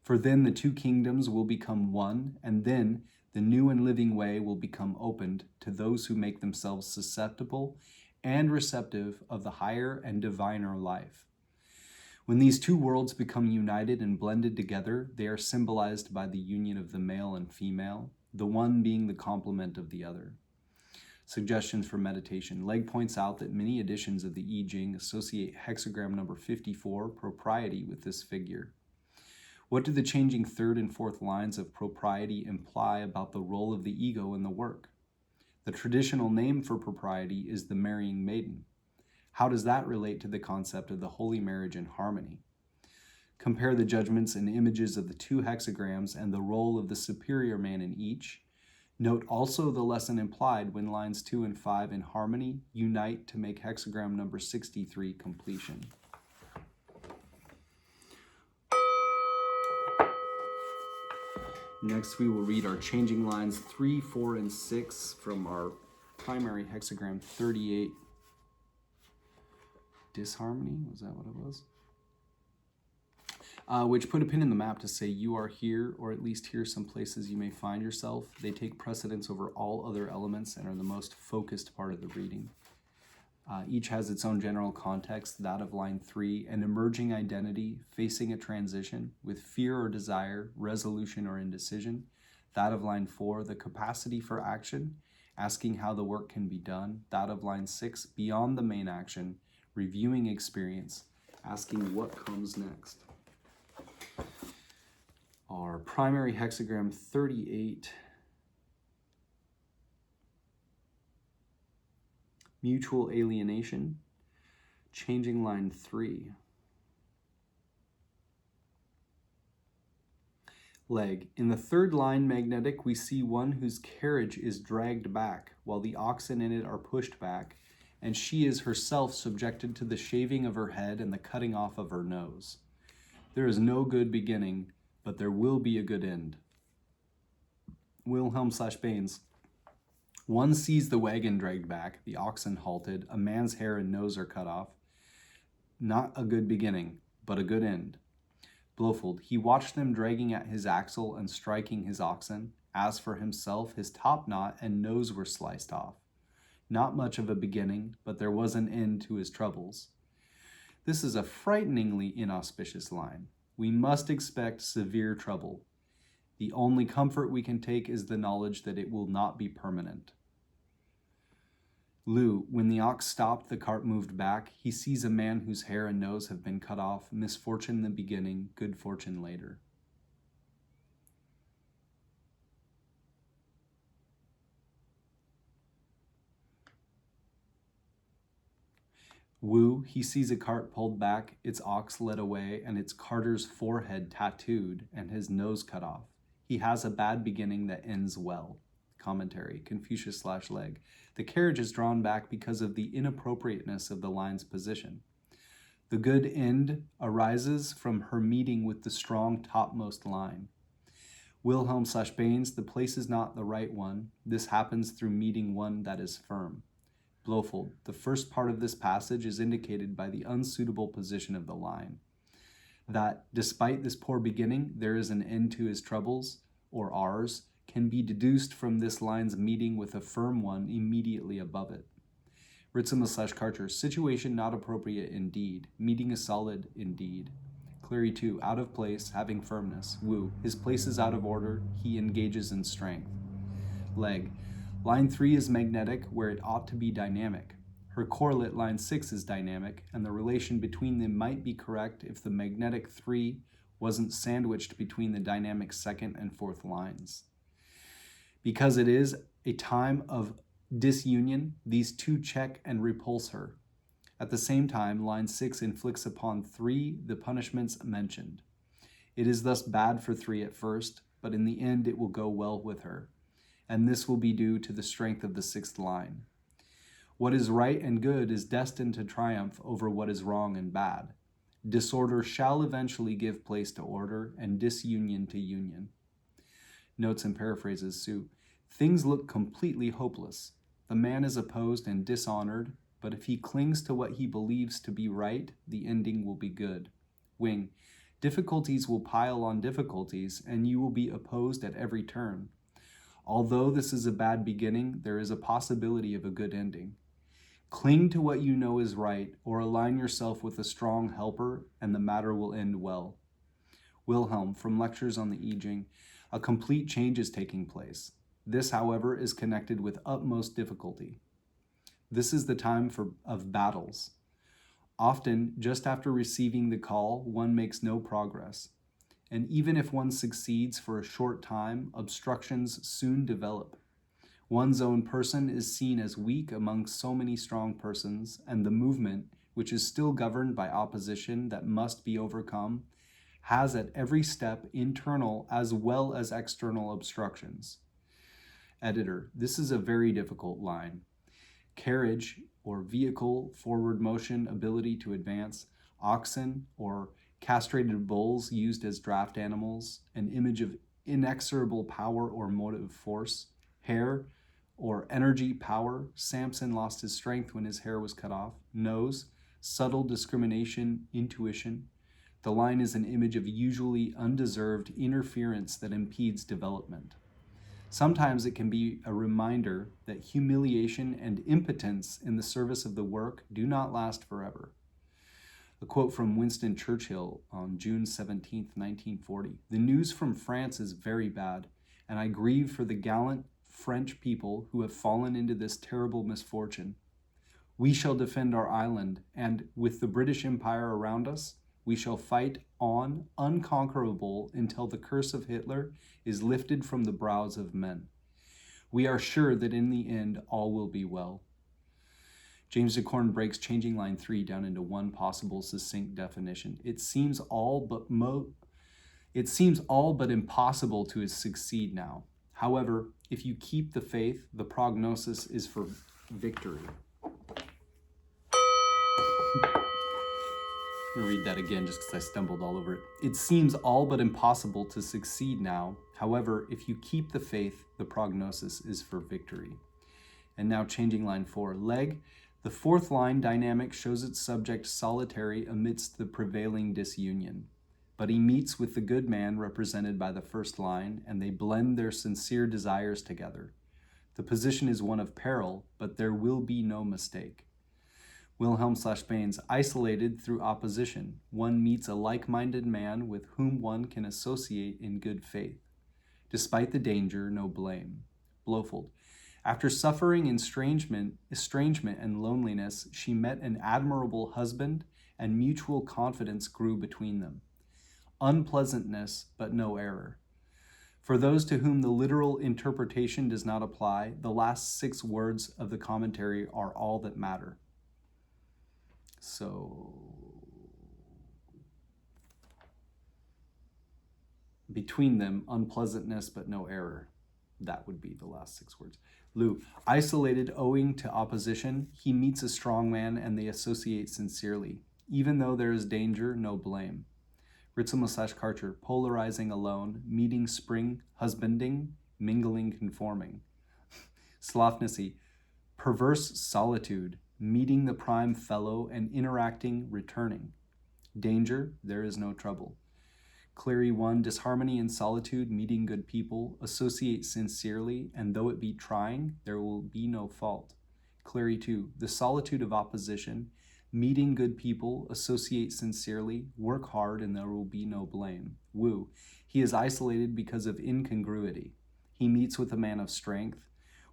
For then the two kingdoms will become one, and then the new and living way will become opened to those who make themselves susceptible and receptive of the higher and diviner life. When these two worlds become united and blended together, they are symbolized by the union of the male and female, the one being the complement of the other. Suggestions for meditation. Legg points out that many editions of the I Ching associate hexagram number 54, propriety, with this figure. What do the changing third and fourth lines of propriety imply about the role of the ego in the work? The traditional name for propriety is the marrying maiden. How does that relate to the concept of the holy marriage in harmony? Compare the judgments and images of the two hexagrams and the role of the superior man in each. Note also the lesson implied when lines 2 and 5 in harmony unite to make hexagram number 63 completion. Next, we will read our changing lines 3, 4, and 6 from our primary hexagram 38. Disharmony, was that what it was? Which put a pin in the map to say you are here, or at least here some places you may find yourself. They take precedence over all other elements and are the most focused part of the reading. Each has its own general context, that of line 3, an emerging identity facing a transition with fear or desire, resolution or indecision. That of line 4, the capacity for action, asking how the work can be done. That of line 6, beyond the main action, reviewing experience, asking what comes next. Our primary hexagram 38, mutual alienation, changing line 3. Legg. In the third line magnetic, we see one whose carriage is dragged back, while the oxen in it are pushed back, and she is herself subjected to the shaving of her head and the cutting off of her nose. There is no good beginning, but there will be a good end. Wilhelm/Baines. One sees the wagon dragged back, the oxen halted, a man's hair and nose are cut off. Not a good beginning, but a good end. Blofeld. He watched them dragging at his axle and striking his oxen. As for himself, his top knot and nose were sliced off. Not much of a beginning, but there was an end to his troubles. This is a frighteningly inauspicious line. We must expect severe trouble. The only comfort we can take is the knowledge that it will not be permanent. Lu, when the ox stopped, the cart moved back. He sees a man whose hair and nose have been cut off. Misfortune in the beginning, good fortune later. Wu, he sees a cart pulled back, its ox led away, and its carter's forehead tattooed and his nose cut off. He has a bad beginning that ends well. Commentary, Confucius/Legg. The carriage is drawn back because of the inappropriateness of the line's position. The good end arises from her meeting with the strong topmost line. Wilhelm/Baines, the place is not the right one. This happens through meeting one that is firm. Blofeld, the first part of this passage is indicated by the unsuitable position of the line. That, despite this poor beginning, there is an end to his troubles, or ours, can be deduced from this line's meeting with a firm one immediately above it. Ritzema/Karcher, situation not appropriate indeed, meeting is solid indeed. Cleary 2, out of place, having firmness. Wu, his place is out of order, he engages in strength. Legg, line 3 is magnetic where it ought to be dynamic. Her correlate, line 6, is dynamic, and the relation between them might be correct if the magnetic 3 wasn't sandwiched between the dynamic second and fourth lines. Because it is a time of disunion, these two check and repulse her. At the same time, line 6 inflicts upon 3 the punishments mentioned. It is thus bad for 3 at first, but in the end it will go well with her, and this will be due to the strength of the 6th line. What is right and good is destined to triumph over what is wrong and bad. Disorder shall eventually give place to order, and disunion to union. Notes and paraphrases, Sue. Things look completely hopeless. The man is opposed and dishonored, but if he clings to what he believes to be right, the ending will be good. Wing. Difficulties will pile on difficulties, and you will be opposed at every turn. Although this is a bad beginning, there is a possibility of a good ending. Cling to what you know is right, or align yourself with a strong helper, and the matter will end well. Wilhelm, from Lectures on the I Ching, a complete change is taking place. This, however, is connected with utmost difficulty. This is the time of battles. Often, just after receiving the call, one makes no progress. And even if one succeeds for a short time, obstructions soon develop. One's own person is seen as weak among so many strong persons, and the movement, which is still governed by opposition that must be overcome, has at every step internal as well as external obstructions. Editor, this is a very difficult line. Carriage, or vehicle, forward motion, ability to advance, oxen, or castrated bulls used as draft animals, an image of inexorable power or motive force, hair, or energy, power, Samson lost his strength when his hair was cut off, nose, subtle discrimination, intuition. The line is an image of usually undeserved interference that impedes development. Sometimes it can be a reminder that humiliation and impotence in the service of the work do not last forever. A quote from Winston Churchill on June 17, 1940. "The news from France is very bad, and I grieve for the gallant French people who have fallen into this terrible misfortune. We shall defend our island, and with the British Empire around us, we shall fight on unconquerable until the curse of Hitler is lifted from the brows of men. We are sure that in the end all will be well." James Dekorne breaks changing line 3 down into one possible succinct definition. It seems all but impossible to succeed now. However, if you keep the faith, the prognosis is for victory. I'm going to read that again just because I stumbled all over it. It seems all but impossible to succeed now. However, if you keep the faith, the prognosis is for victory. And now changing line 4. Leg. The fourth line dynamic shows its subject solitary amidst the prevailing disunion. But he meets with the good man represented by the first line, and they blend their sincere desires together. The position is one of peril, but there will be no mistake. Wilhelm/Baines, isolated through opposition. One meets a like-minded man with whom one can associate in good faith. Despite the danger, no blame. Blofeld. After suffering estrangement and loneliness, she met an admirable husband, and mutual confidence grew between them. Unpleasantness, but no error. For those to whom the literal interpretation does not apply, the last 6 words of the commentary are all that matter. So, between them, unpleasantness, but no error. That would be the last 6 words. Lou, isolated owing to opposition, he meets a strong man and they associate sincerely. Even though there is danger, no blame. Ritzel/Karcher, polarizing alone, meeting spring, husbanding, mingling, conforming. Slafnessy, perverse solitude, meeting the prime fellow and interacting, returning. Danger, there is no trouble. Cleary 1, disharmony and solitude, meeting good people, associate sincerely, and though it be trying, there will be no fault. Cleary 2, the solitude of opposition, meeting good people, associate sincerely, work hard, and there will be no blame. Wu, he is isolated because of incongruity. He meets with a man of strength.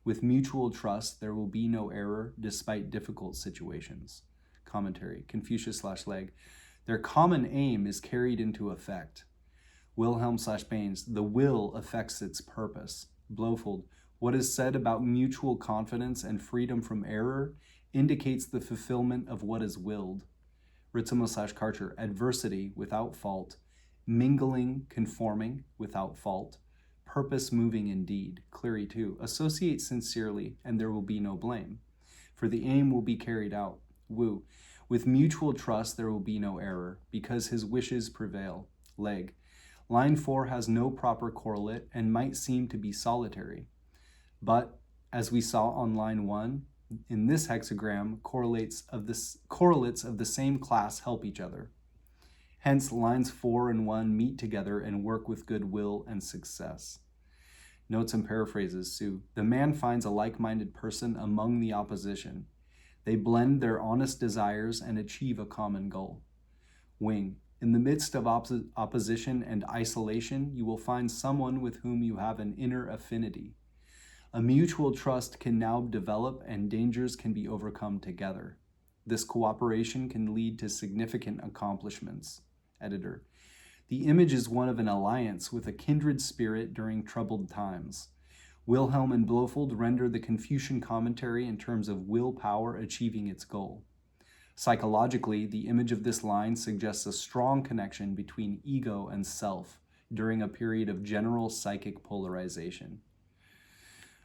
With mutual trust, there will be no error despite difficult situations. Commentary, Confucius/Leg, their common aim is carried into effect. Wilhelm/Baines, the will affects its purpose. Blofeld, what is said about mutual confidence and freedom from error indicates the fulfillment of what is willed. Ritzel/Karcher, adversity without fault, mingling, conforming without fault, purpose moving indeed. Cleary 2, associate sincerely and there will be no blame, for the aim will be carried out. Wu, with mutual trust there will be no error, because his wishes prevail. Leg, line 4 has no proper correlate and might seem to be solitary, but as we saw on line 1, in this hexagram, correlates of the same class help each other. Hence, lines 4 and 1 meet together and work with goodwill and success. Notes and paraphrases, Sue. The man finds a like-minded person among the opposition. They blend their honest desires and achieve a common goal. Wing. In the midst of opposition and isolation, you will find someone with whom you have an inner affinity. A mutual trust can now develop and dangers can be overcome together. This cooperation can lead to significant accomplishments. Editor. The image is one of an alliance with a kindred spirit during troubled times. Wilhelm and Blofeld render the Confucian commentary in terms of willpower achieving its goal. Psychologically, the image of this line suggests a strong connection between ego and self during a period of general psychic polarization.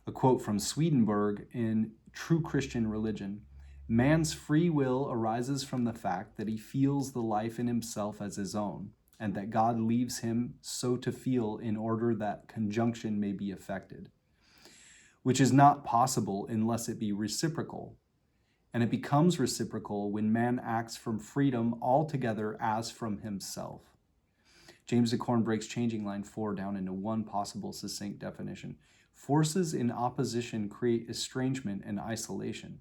A quote from Swedenborg in True Christian Religion: man's free will arises from the fact that he feels the life in himself as his own, and that God leaves him so to feel in order that conjunction may be effected, which is not possible unless it be reciprocal. And it becomes reciprocal when man acts from freedom altogether as from himself. James Dekorne breaks changing line 4 down into one possible succinct definition. Forces in opposition create estrangement and isolation.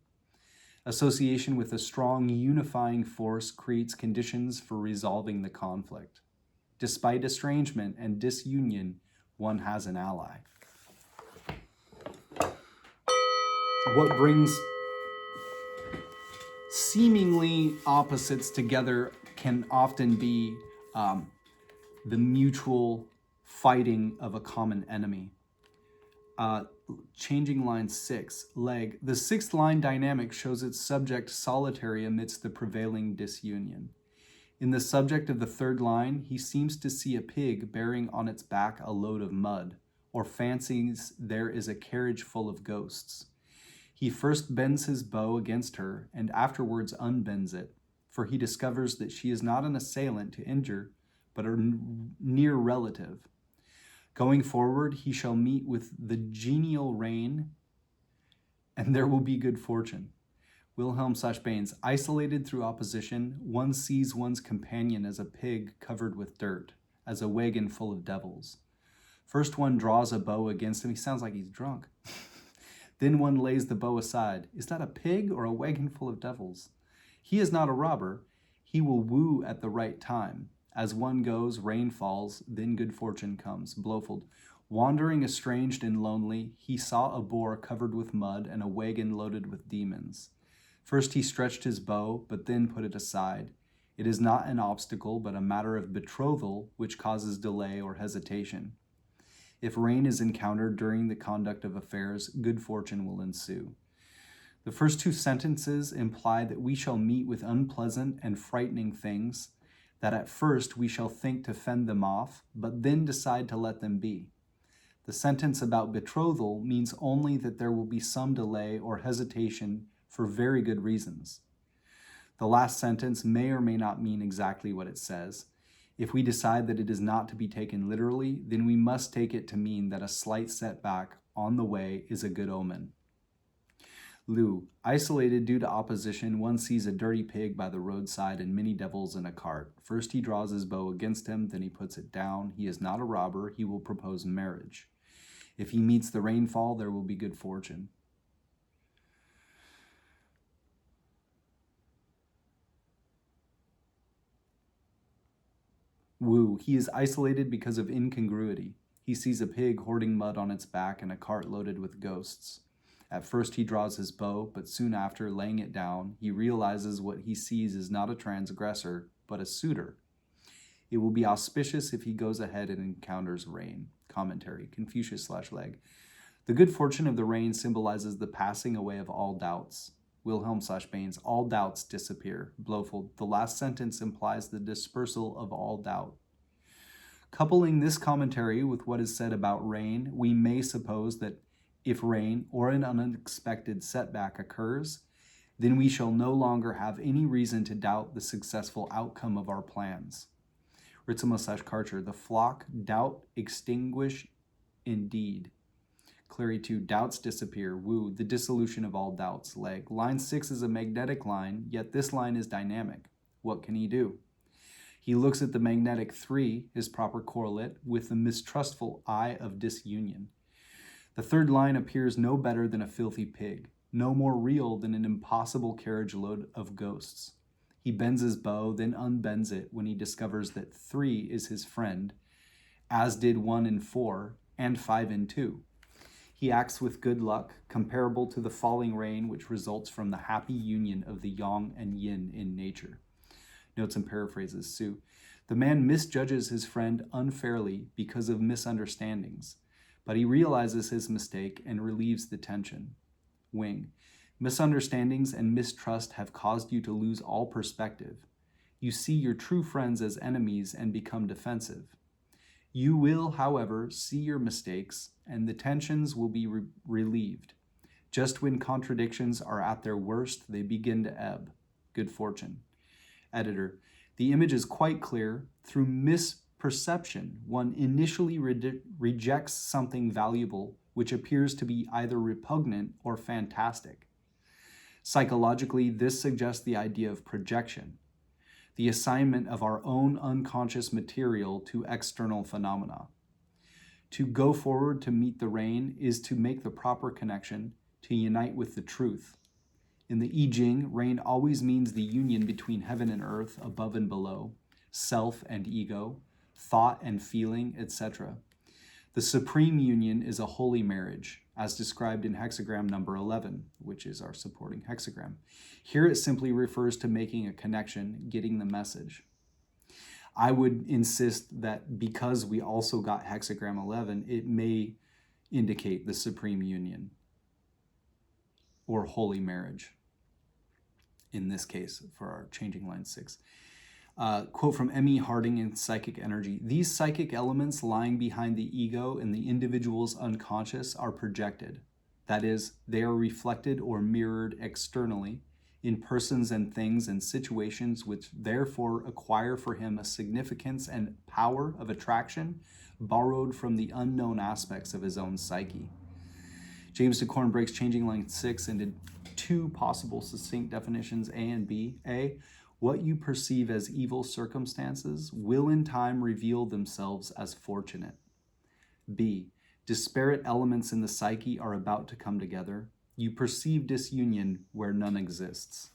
Association with a strong unifying force creates conditions for resolving the conflict. Despite estrangement and disunion, one has an ally. What brings seemingly opposites together can often be the mutual fighting of a common enemy. Changing line 6, leg. The sixth line dynamic shows its subject solitary amidst the prevailing disunion. In the subject of the third line, he seems to see a pig bearing on its back a load of mud, or fancies there is a carriage full of ghosts. He first bends his bow against her, and afterwards unbends it, for he discovers that she is not an assailant to injure, but a near relative. Going forward, he shall meet with the genial rain, and there will be good fortune. Wilhelm/Baines, isolated through opposition, one sees one's companion as a pig covered with dirt, as a wagon full of devils. First one draws a bow against him. He sounds like he's drunk. Then one lays the bow aside. Is that a pig or a wagon full of devils? He is not a robber. He will woo at the right time. As one goes, rain falls, then good fortune comes. Blofeld. Wandering estranged and lonely, he saw a boar covered with mud and a wagon loaded with demons. First he stretched his bow, but then put it aside. It is not an obstacle, but a matter of betrothal which causes delay or hesitation. If rain is encountered during the conduct of affairs, good fortune will ensue. The first two sentences imply that we shall meet with unpleasant and frightening things, that at first we shall think to fend them off, but then decide to let them be. The sentence about betrothal means only that there will be some delay or hesitation for very good reasons. The last sentence may or may not mean exactly what it says. If we decide that it is not to be taken literally, then we must take it to mean that a slight setback on the way is a good omen. Liu, isolated due to opposition, one sees a dirty pig by the roadside and many devils in a cart. First he draws his bow against him, then he puts it down. He is not a robber, he will propose marriage. If he meets the rainfall, there will be good fortune. Wu, he is isolated because of incongruity. He sees a pig hoarding mud on its back and a cart loaded with ghosts. At first he draws his bow, but soon after, laying it down, he realizes what he sees is not a transgressor, but a suitor. It will be auspicious if he goes ahead and encounters rain. Commentary, Confucius/Leg. The good fortune of the rain symbolizes the passing away of all doubts. Wilhelm/Baines, all doubts disappear. Blofeld, the last sentence implies the dispersal of all doubt. Coupling this commentary with what is said about rain, we may suppose that if rain or an unexpected setback occurs, then we shall no longer have any reason to doubt the successful outcome of our plans. Ritzema/Karcher, the flock doubt extinguish indeed. Clary 2, doubts disappear. Wu, the dissolution of all doubts. Leg, line 6 is a magnetic line, yet this line is dynamic. What can he do? He looks at the magnetic 3, his proper correlate, with the mistrustful eye of disunion. The third line appears no better than a filthy pig, no more real than an impossible carriage load of ghosts. He bends his bow, then unbends it when he discovers that 3 is his friend, as did 1 and 4, and 5 and 2. He acts with good luck, comparable to the falling rain which results from the happy union of the yang and yin in nature. Notes and paraphrases, Sue. The man misjudges his friend unfairly because of misunderstandings, but he realizes his mistake and relieves the tension. Wing. Misunderstandings and mistrust have caused you to lose all perspective. You see your true friends as enemies and become defensive. You will, however, see your mistakes, and the tensions will be relieved. Just when contradictions are at their worst, they begin to ebb. Good fortune. Editor. The image is quite clear. Through misperception, one initially rejects something valuable, which appears to be either repugnant or fantastic. Psychologically, this suggests the idea of projection, the assignment of our own unconscious material to external phenomena. To go forward to meet the rain is to make the proper connection, to unite with the truth. In the I Ching, rain always means the union between heaven and earth, above and below, self and ego, thought and feeling, etc. The supreme union is a holy marriage, as described in hexagram number 11, which is our supporting hexagram. Here it simply refers to making a connection, getting the message. I would insist that because we also got hexagram 11, it may indicate the supreme union or holy marriage, in this case, for our changing line 6. Quote from M.E. Harding in Psychic Energy. These psychic elements lying behind the ego and the individual's unconscious are projected. That is, they are reflected or mirrored externally in persons and things and situations which therefore acquire for him a significance and power of attraction borrowed from the unknown aspects of his own psyche. James Dekorne breaks changing line 6 into two possible succinct definitions, A and B. A, what you perceive as evil circumstances will in time reveal themselves as fortunate. B, disparate elements in the psyche are about to come together. You perceive disunion where none exists.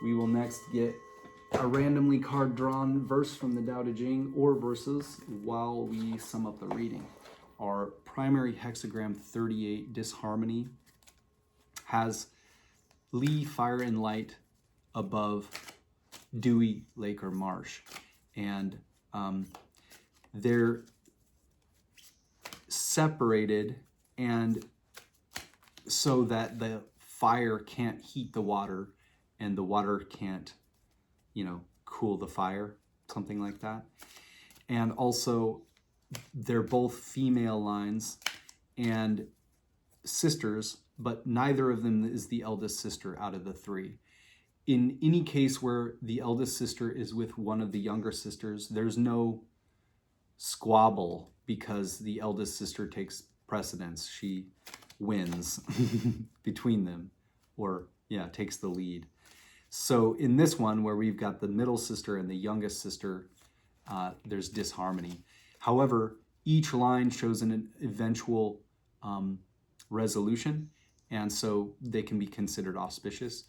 We will next get a randomly card drawn verse from the Tao Te Ching or verses while we sum up the reading. Our primary hexagram 38, Disharmony, has Li, fire and light above dewy lake or marsh. And they're separated, and so that the fire can't heat the water and the water can't, cool the fire, something like that. And also, they're both female lines and sisters, but neither of them is the eldest sister out of the three. In any case where the eldest sister is with one of the younger sisters, there's no squabble because the eldest sister takes precedence. She wins between them, or takes the lead. So in this one, where we've got the middle sister and the youngest sister, there's disharmony. However, each line shows an eventual resolution, and so they can be considered auspicious.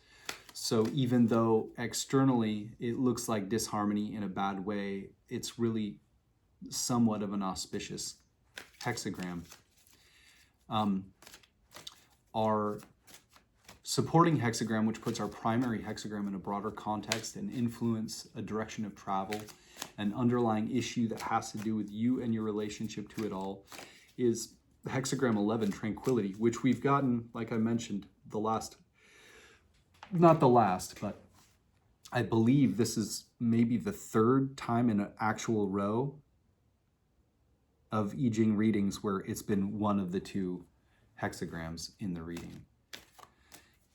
So even though externally it looks like disharmony in a bad way, it's really somewhat of an auspicious hexagram. Our supporting hexagram, which puts our primary hexagram in a broader context and influence a direction of travel, an underlying issue that has to do with you and your relationship to it all, is hexagram 11, Tranquility, which we've gotten, like I mentioned, not the last, but I believe this is maybe the third time in an actual row of I Ching readings where it's been one of the two hexagrams in the reading.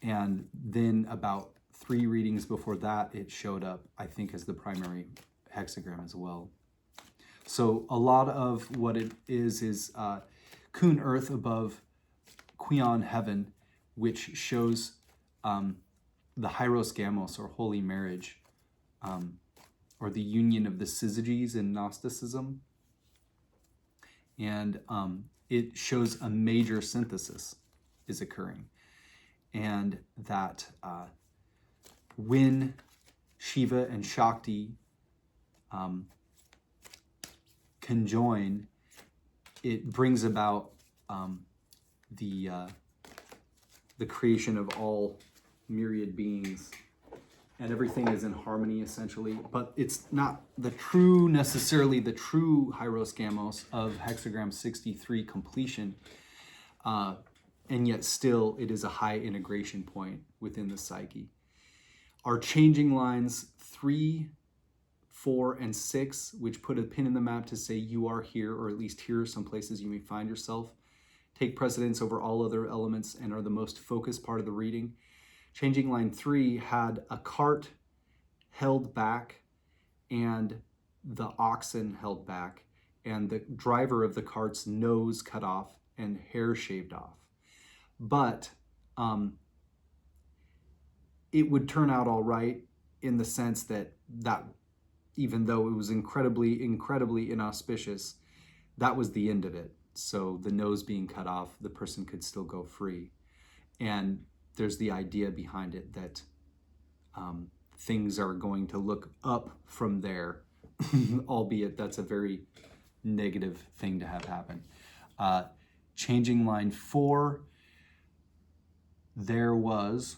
And then about 3 readings before that, it showed up, I think, as the primary hexagram as well. So a lot of what it is Kun Earth above Qian Heaven, which shows the Hyros Gamos, or holy marriage, or the union of the syzygies in Gnosticism. And it shows a major synthesis is occurring. And that when Shiva and Shakti conjoin, it brings about the creation of all myriad beings, and everything is in harmony essentially. But it's not necessarily the true Hyros Gamos of hexagram 63 completion, and yet still it is a high integration point within the psyche. Our changing lines 3, 4, and 6, which put a pin in the map to say you are here, or at least here are some places you may find yourself, take precedence over all other elements and are the most focused part of the reading. Changing line 3 had a cart held back and the oxen held back and the driver of the cart's nose cut off and hair shaved off. But it would turn out all right in the sense that even though it was incredibly, incredibly inauspicious, that was the end of it. So the nose being cut off, the person could still go free. And there's the idea behind it that things are going to look up from there, albeit that's a very negative thing to have happen. Changing line 4, there was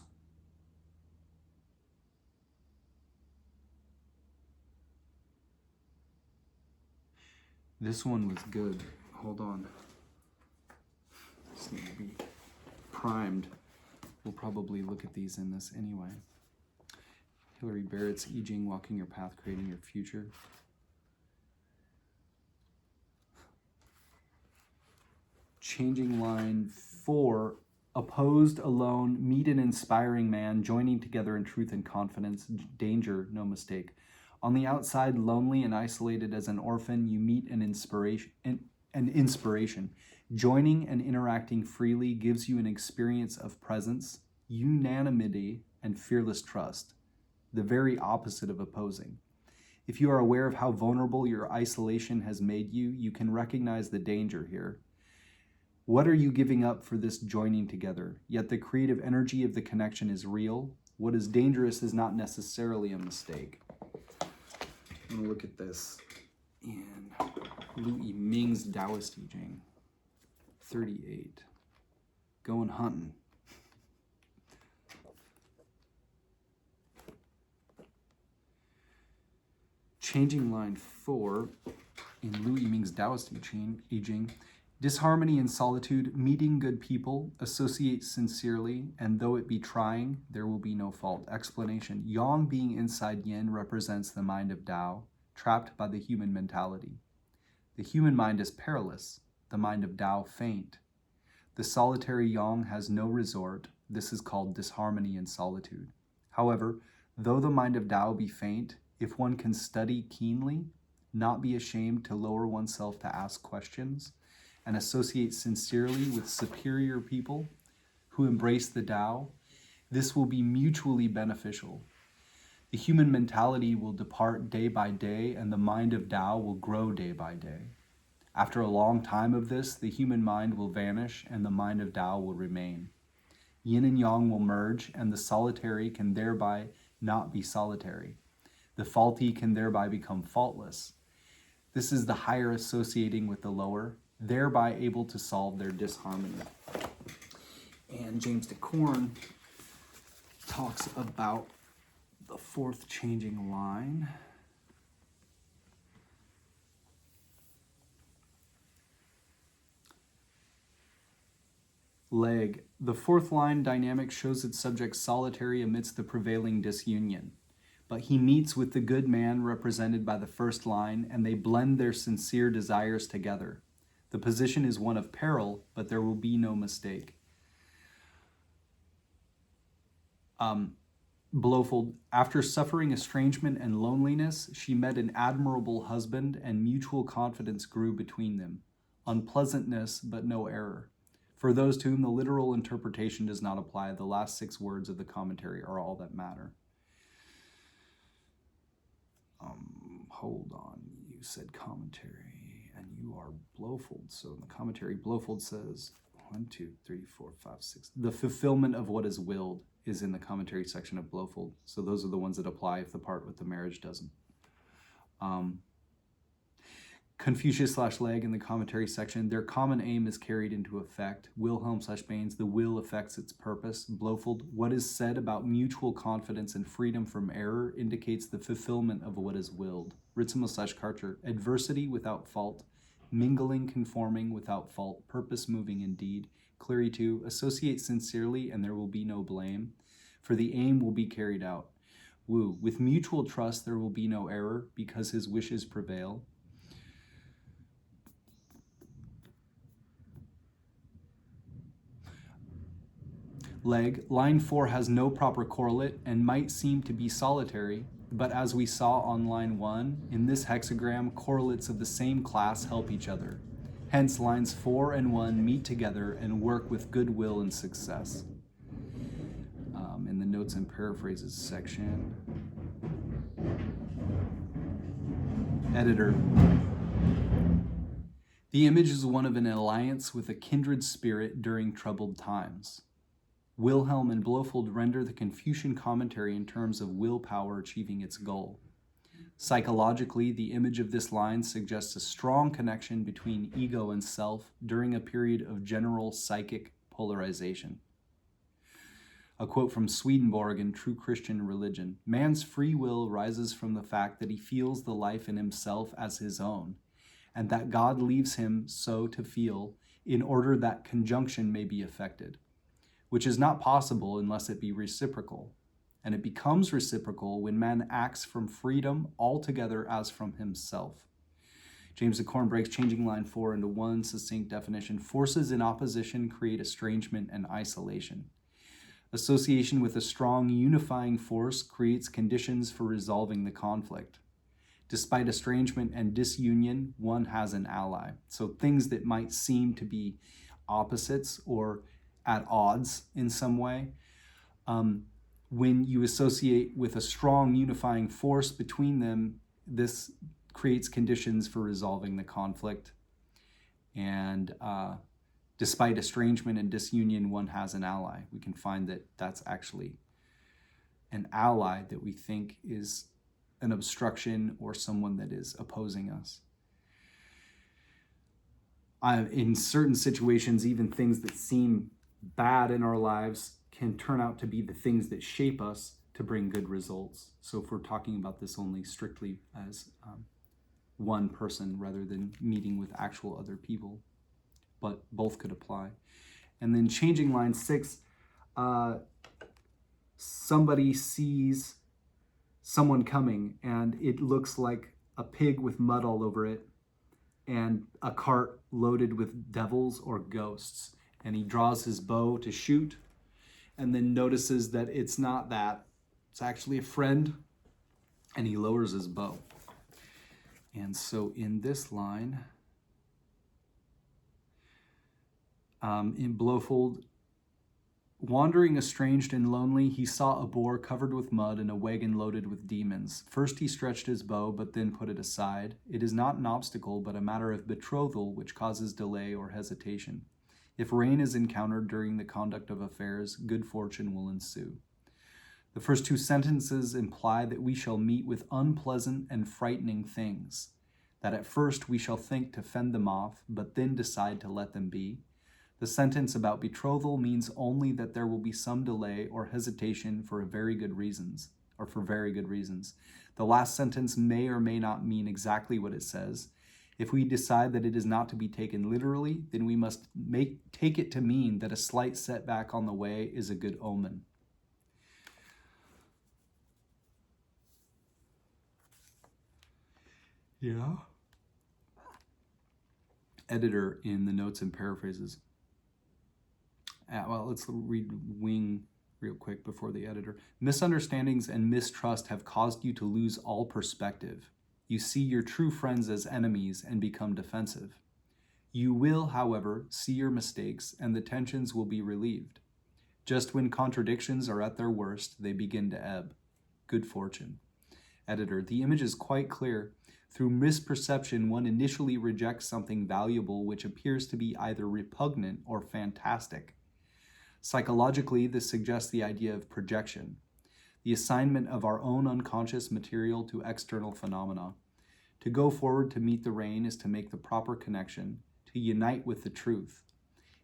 this one was good. Hold on. This need to be primed. We'll probably look at these in this anyway. Hilary Barrett's I Ching, Walking Your Path, Creating Your Future. Changing line 4, opposed, alone, meet an inspiring man, joining together in truth and confidence, danger, no mistake. On the outside, lonely and isolated as an orphan, you meet an inspiration. Joining and interacting freely gives you an experience of presence, unanimity, and fearless trust, the very opposite of opposing. If you are aware of how vulnerable your isolation has made you, you can recognize the danger here. What are you giving up for this joining together? Yet the creative energy of the connection is real. What is dangerous is not necessarily a mistake. I'm going to look at this in I-ming's Taoist I Ching, 38. Going hunting. Changing line 4 in I-ming's Taoist I Ching. Disharmony and solitude, meeting good people, associate sincerely, and though it be trying, there will be no fault. Explanation. Yang being inside yin represents the mind of Tao, trapped by the human mentality. The human mind is perilous, the mind of Tao faint. The solitary yang has no resort. This is called disharmony and solitude. However, though the mind of Tao be faint, if one can study keenly, not be ashamed to lower oneself to ask questions, and associate sincerely with superior people who embrace the Tao, this will be mutually beneficial. The human mentality will depart day by day, and the mind of Tao will grow day by day. After a long time of this, the human mind will vanish, and the mind of Tao will remain. Yin and yang will merge, and the solitary can thereby not be solitary. The faulty can thereby become faultless. This is the higher associating with the lower, thereby able to solve their disharmony. And James Dekorne talks about the 4th changing line. Leg. The 4th line dynamic shows its subject solitary amidst the prevailing disunion. But he meets with the good man represented by the 1st line, and they blend their sincere desires together. The position is one of peril, but there will be no mistake. Blofeld, after suffering estrangement and loneliness, she met an admirable husband, and mutual confidence grew between them. Unpleasantness, but no error. For those to whom the literal interpretation does not apply, the last 6 words of the commentary are all that matter. Hold on, you said commentary, and you are Blofeld. So in the commentary, Blofeld says, 1, 2, 3, 4, 5, 6. The fulfillment of what is willed. is in the commentary section of Blowfold. So those are the ones that apply if the part with the marriage doesn't. Confucius/Legge in the commentary section, their common aim is carried into effect. Wilhelm/Baines, the will affects its purpose. Blowfold, what is said about mutual confidence and freedom from error indicates the fulfillment of what is willed. Ritzimo/Karcher, adversity without fault, mingling, conforming without fault, purpose moving indeed. Cleary 2, associate sincerely and there will be no blame, for the aim will be carried out. Wu, with mutual trust there will be no error because his wishes prevail. Legge, line 4 has no proper correlate and might seem to be solitary, but as we saw on line 1, in this hexagram, correlates of the same class help each other. Hence, lines 4 and 1 meet together and work with goodwill and success. In the notes and paraphrases section, editor. The image is one of an alliance with a kindred spirit during troubled times. Wilhelm and Blowfold render the Confucian commentary in terms of willpower achieving its goal. Psychologically, the image of this line suggests a strong connection between ego and self during a period of general psychic polarization. A quote from Swedenborg in True Christian Religion, man's free will rises from the fact that he feels the life in himself as his own, and that God leaves him so to feel in order that conjunction may be effected, which is not possible unless it be reciprocal. And it becomes reciprocal when man acts from freedom altogether as from himself. James Dekorne breaks changing line 4 into one succinct definition. Forces in opposition create estrangement and isolation. Association with a strong unifying force creates conditions for resolving the conflict. Despite estrangement and disunion, one has an ally. So things that might seem to be opposites or at odds in some way, when you associate with a strong unifying force between them, this creates conditions for resolving the conflict. And despite estrangement and disunion, one has an ally. We can find that that's actually an ally that we think is an obstruction or someone that is opposing us. In certain situations, even things that seem bad in our lives can turn out to be the things that shape us to bring good results. So if we're talking about this only strictly as one person rather than meeting with actual other people, but both could apply. And then changing line 6, somebody sees someone coming and it looks like a pig with mud all over it and a cart loaded with devils or ghosts. And he draws his bow to shoot and then notices that it's not that. It's actually a friend, and he lowers his bow. And so in this line, in Blowfold, wandering estranged and lonely, he saw a boar covered with mud and a wagon loaded with demons. First he stretched his bow, but then put it aside. It is not an obstacle, but a matter of betrothal which causes delay or hesitation. If rain is encountered during the conduct of affairs, good fortune will ensue. The first 2 sentences imply that we shall meet with unpleasant and frightening things, that at first we shall think to fend them off, but then decide to let them be. The sentence about betrothal means only that there will be some delay or hesitation for very good reasons. The last sentence may or may not mean exactly what it says. If we decide that it is not to be taken literally, then we must take it to mean that a slight setback on the way is a good omen. Yeah. Editor in the notes and paraphrases. Well, let's read wing real quick before the editor. Misunderstandings and mistrust have caused you to lose all perspective. You see your true friends as enemies and become defensive. You will, however, see your mistakes and the tensions will be relieved. Just when contradictions are at their worst, they begin to ebb. Good fortune. Editor, the image is quite clear. Through misperception, one initially rejects something valuable which appears to be either repugnant or fantastic. Psychologically, this suggests the idea of projection, the assignment of our own unconscious material to external phenomena. To go forward to meet the rain is to make the proper connection, to unite with the truth.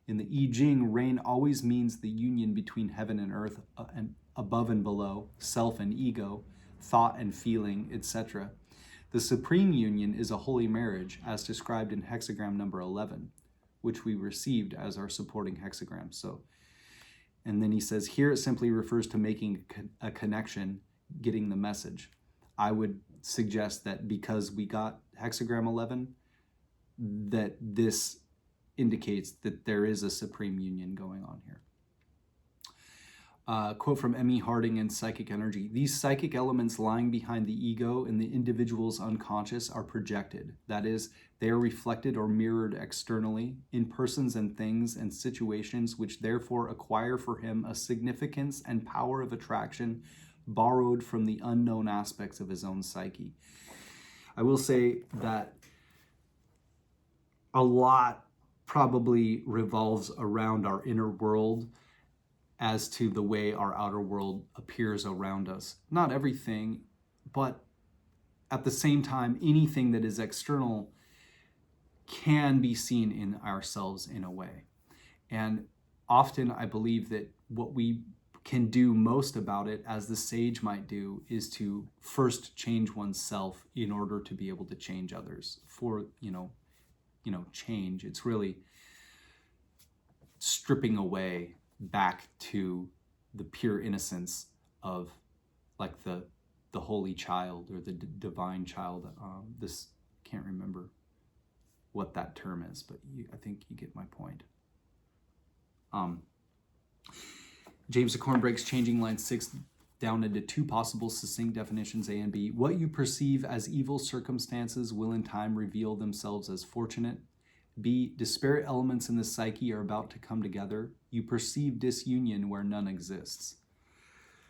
In the I Ching, rain always means the union between heaven and earth, and above and below, self and ego, thought and feeling, etc. The supreme union is a holy marriage, as described in hexagram number 11, which we received as our supporting hexagram. And then he says, here it simply refers to making a connection, getting the message. I would suggest that because we got hexagram 11, that this indicates that there is a supreme union going on here. Quote from M.E. Harding in Psychic Energy. These psychic elements lying behind the ego and the individual's unconscious are projected. That is, they are reflected or mirrored externally in persons and things and situations, which therefore acquire for him a significance and power of attraction borrowed from the unknown aspects of his own psyche. I will say that a lot probably revolves around our inner world as to the way our outer world appears around us. Not everything, but at the same time, anything that is external can be seen in ourselves in a way. And often I believe that what we can do most about it, as the sage might do, is to first change oneself in order to be able to change others. For, change, it's really stripping away back to the pure innocence of like the holy child or the divine child. This can't remember what that term is, but I think you get my point. James Dekorne breaks changing line 6 down into two possible succinct definitions, A and B. What you perceive as evil circumstances will in time reveal themselves as fortunate. B, disparate elements in the psyche are about to come together. You perceive disunion where none exists.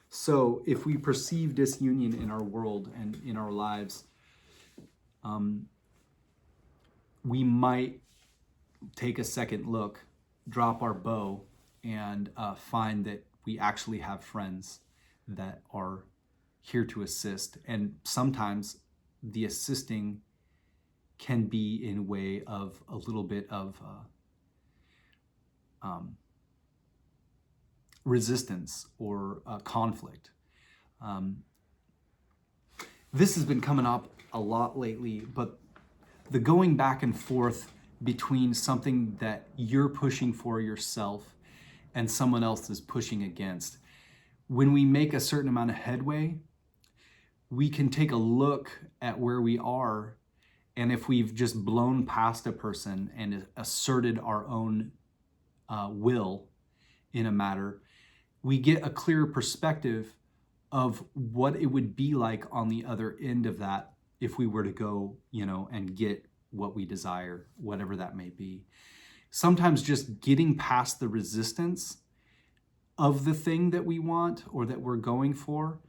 So if we perceive disunion in our world and in our lives, we might take a second look, drop our bow, and find that we actually have friends that are here to assist. And sometimes the assisting can be in way of a little bit of resistance or conflict. This has been coming up a lot lately, but the going back and forth between something that you're pushing for yourself and someone else is pushing against. When we make a certain amount of headway, we can take a look at where we are, and if we've just blown past a person and asserted our own will in a matter, we get a clearer perspective of what it would be like on the other end of that if we were to go, and get what we desire, whatever that may be. Sometimes just getting past the resistance of the thing that we want or that we're going for,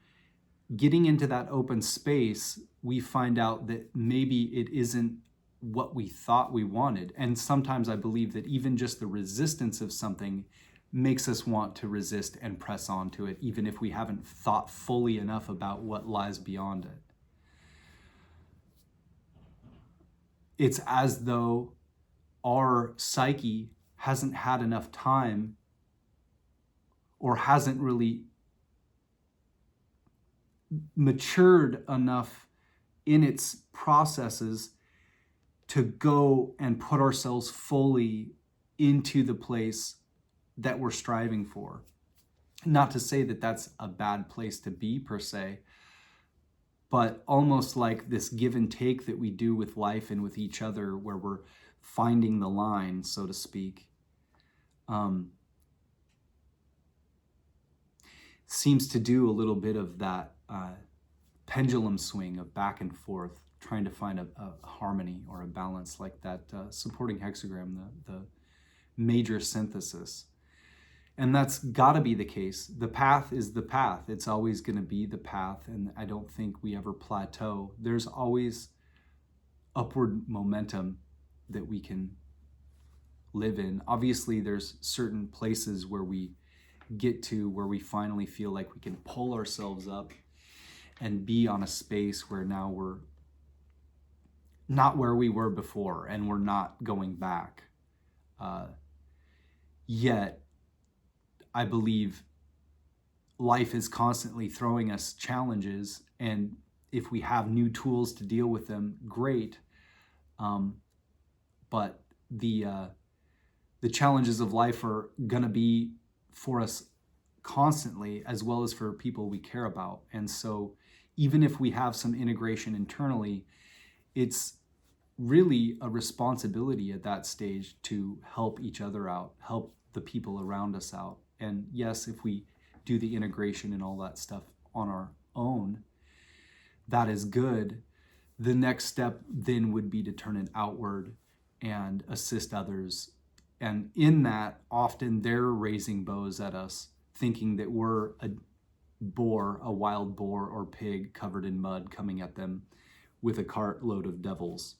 getting into that open space, we find out that maybe it isn't what we thought we wanted. And sometimes I believe that even just the resistance of something makes us want to resist and press on to it, even if we haven't thought fully enough about what lies beyond it. It's as though our psyche hasn't had enough time or hasn't really matured enough in its processes to go and put ourselves fully into the place that we're striving for. Not to say that that's a bad place to be per se, but almost like this give and take that we do with life and with each other, where we're finding the line, so to speak, seems to do a little bit of that pendulum swing of back and forth, trying to find a harmony or a balance, like that supporting hexagram, the major synthesis. And that's got to be the case. The path is the path. It's always going to be the path, and I don't think we ever plateau. There's always upward momentum that we can live in. Obviously, there's certain places where we get to where we finally feel like we can pull ourselves up and be on a space where now we're not where we were before and we're not going back. Yet, I believe life is constantly throwing us challenges, and if we have new tools to deal with them, great. But the challenges of life are gonna be for us constantly, as well as for people we care about. And so even if we have some integration internally, it's really a responsibility at that stage to help each other out, help the people around us out. And yes, if we do the integration and all that stuff on our own, that is good. The next step then would be to turn it outward and assist others. And in that, often they're raising bows at us, thinking that we're a boar, a wild boar or pig covered in mud coming at them with a cartload of devils.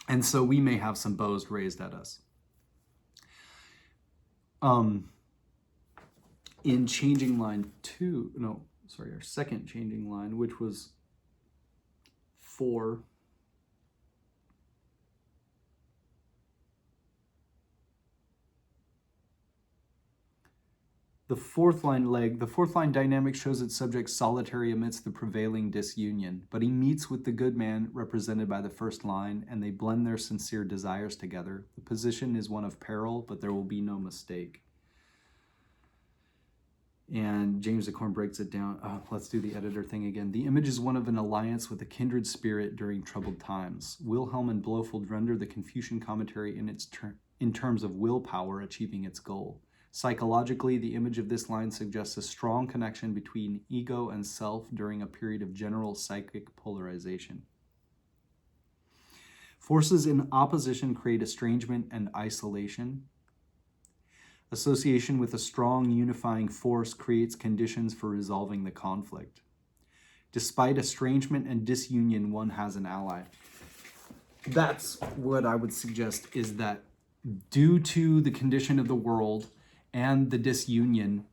And so we may have some bows raised at us. In changing line 2, our second changing line, which was 4. The fourth line dynamic shows its subject solitary amidst the prevailing disunion, but he meets with the good man represented by the first line, and they blend their sincere desires together. The position is one of peril, but there will be no mistake. And James Dekorne breaks it down. Let's do the editor thing again. The image is one of an alliance with a kindred spirit during troubled times. Wilhelm and Blofeld render the Confucian commentary in terms of willpower achieving its goal. Psychologically, the image of this line suggests a strong connection between ego and self during a period of general psychic polarization. Forces in opposition create estrangement and isolation. Association with a strong unifying force creates conditions for resolving the conflict. Despite estrangement and disunion, one has an ally. That's what I would suggest, is that due to the condition of the world and the disunion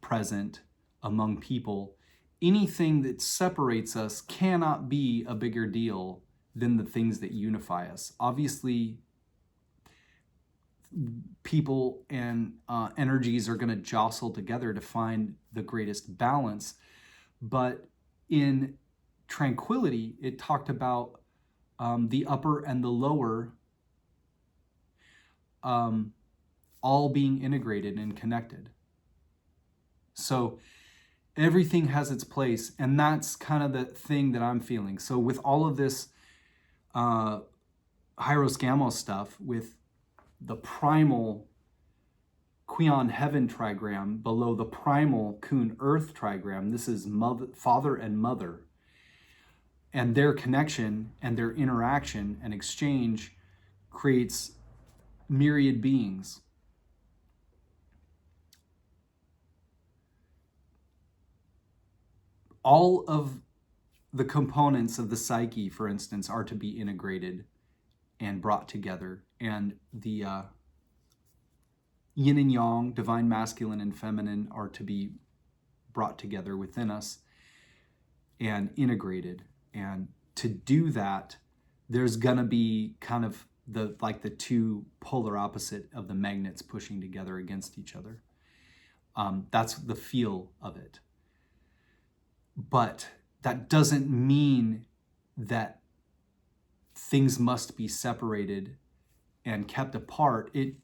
present among people, anything that separates us cannot be a bigger deal than the things that unify us. Obviously, people and energies are going to jostle together to find the greatest balance. But in Tranquility, it talked about the upper and the lower all being integrated and connected. So everything has its place, and that's kind of the thing that I'm feeling. So with all of this Hieros stuff, with the primal Qian heaven trigram below the primal Kun earth trigram, this is father and mother, and their connection and their interaction and exchange creates myriad beings. All of the components of the psyche, for instance, are to be integrated and brought together. And the yin and yang, divine masculine and feminine, are to be brought together within us and integrated. And to do that, there's gonna be kind of the two polar opposite of the magnets pushing together against each other. That's the feel of it. But that doesn't mean that things must be separated and kept apart. It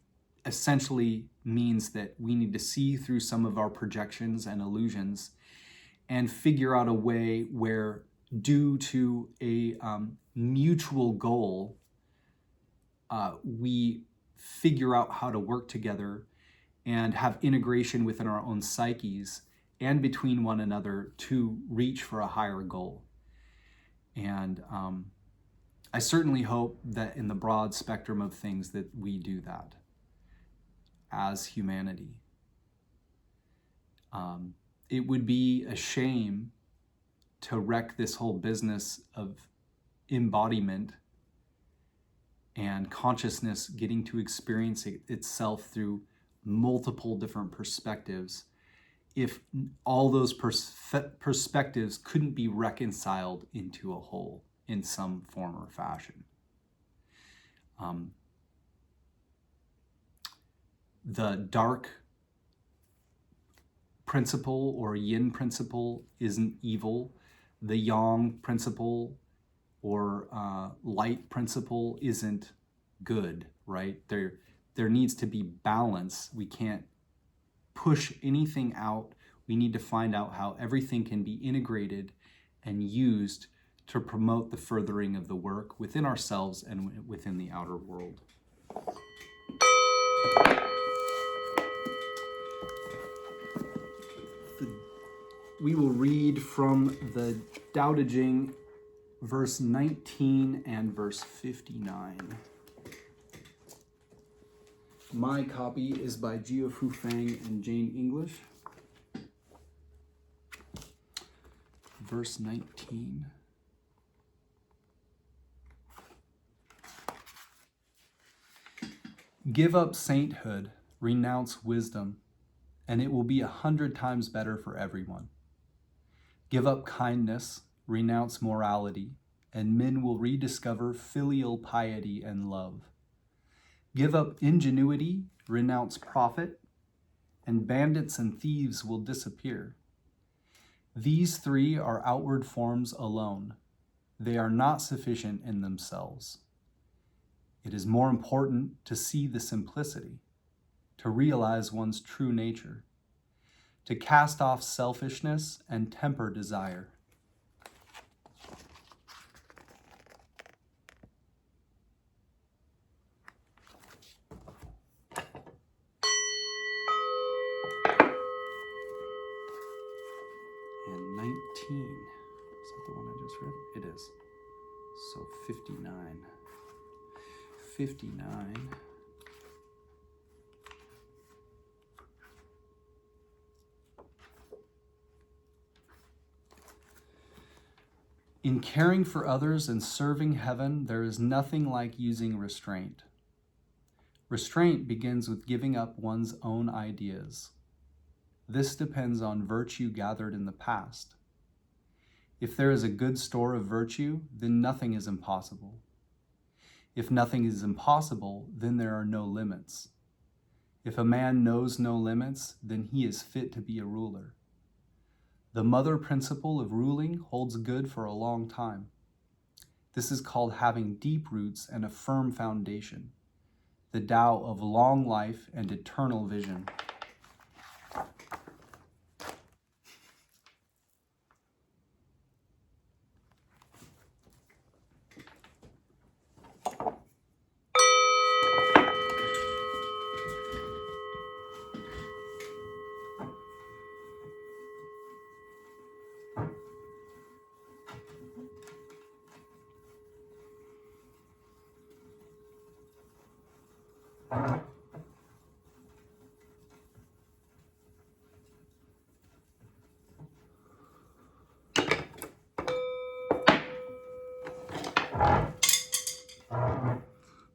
essentially means that we need to see through some of our projections and illusions and figure out a way where, due to a mutual goal, we figure out how to work together and have integration within our own psyches and between one another to reach for a higher goal. And I certainly hope that in the broad spectrum of things that we do that as humanity. It would be a shame to wreck this whole business of embodiment and consciousness getting to experience itself through multiple different perspectives if all those perspectives couldn't be reconciled into a whole in some form or fashion. The dark principle or yin principle isn't evil. The yang principle or light principle isn't good, right? There needs to be balance. We can't push anything out. We need to find out how everything can be integrated and used to promote the furthering of the work within ourselves and within the outer world. We will read from the Tao Te Ching, verse 19 and verse 59. My copy is by Jia Fu Fang and Jane English. Verse 19. Give up sainthood, renounce wisdom, and it will be 100 times better for everyone. Give up kindness, renounce morality, and men will rediscover filial piety and love. Give up ingenuity, renounce profit, and bandits and thieves will disappear. These three are outward forms alone. They are not sufficient in themselves. It is more important to see the simplicity, to realize one's true nature, to cast off selfishness and temper desire. And 19, is that the one I just read? It is. So 59. 59. In caring for others and serving heaven, there is nothing like using restraint. Restraint begins with giving up one's own ideas. This depends on virtue gathered in the past. If there is a good store of virtue, then nothing is impossible. If nothing is impossible, then there are no limits. If a man knows no limits, then he is fit to be a ruler. The mother principle of ruling holds good for a long time. This is called having deep roots and a firm foundation, the Tao of long life and eternal vision.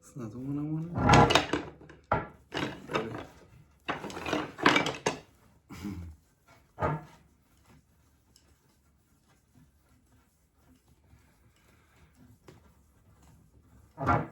It's not the one I wanted. Ready?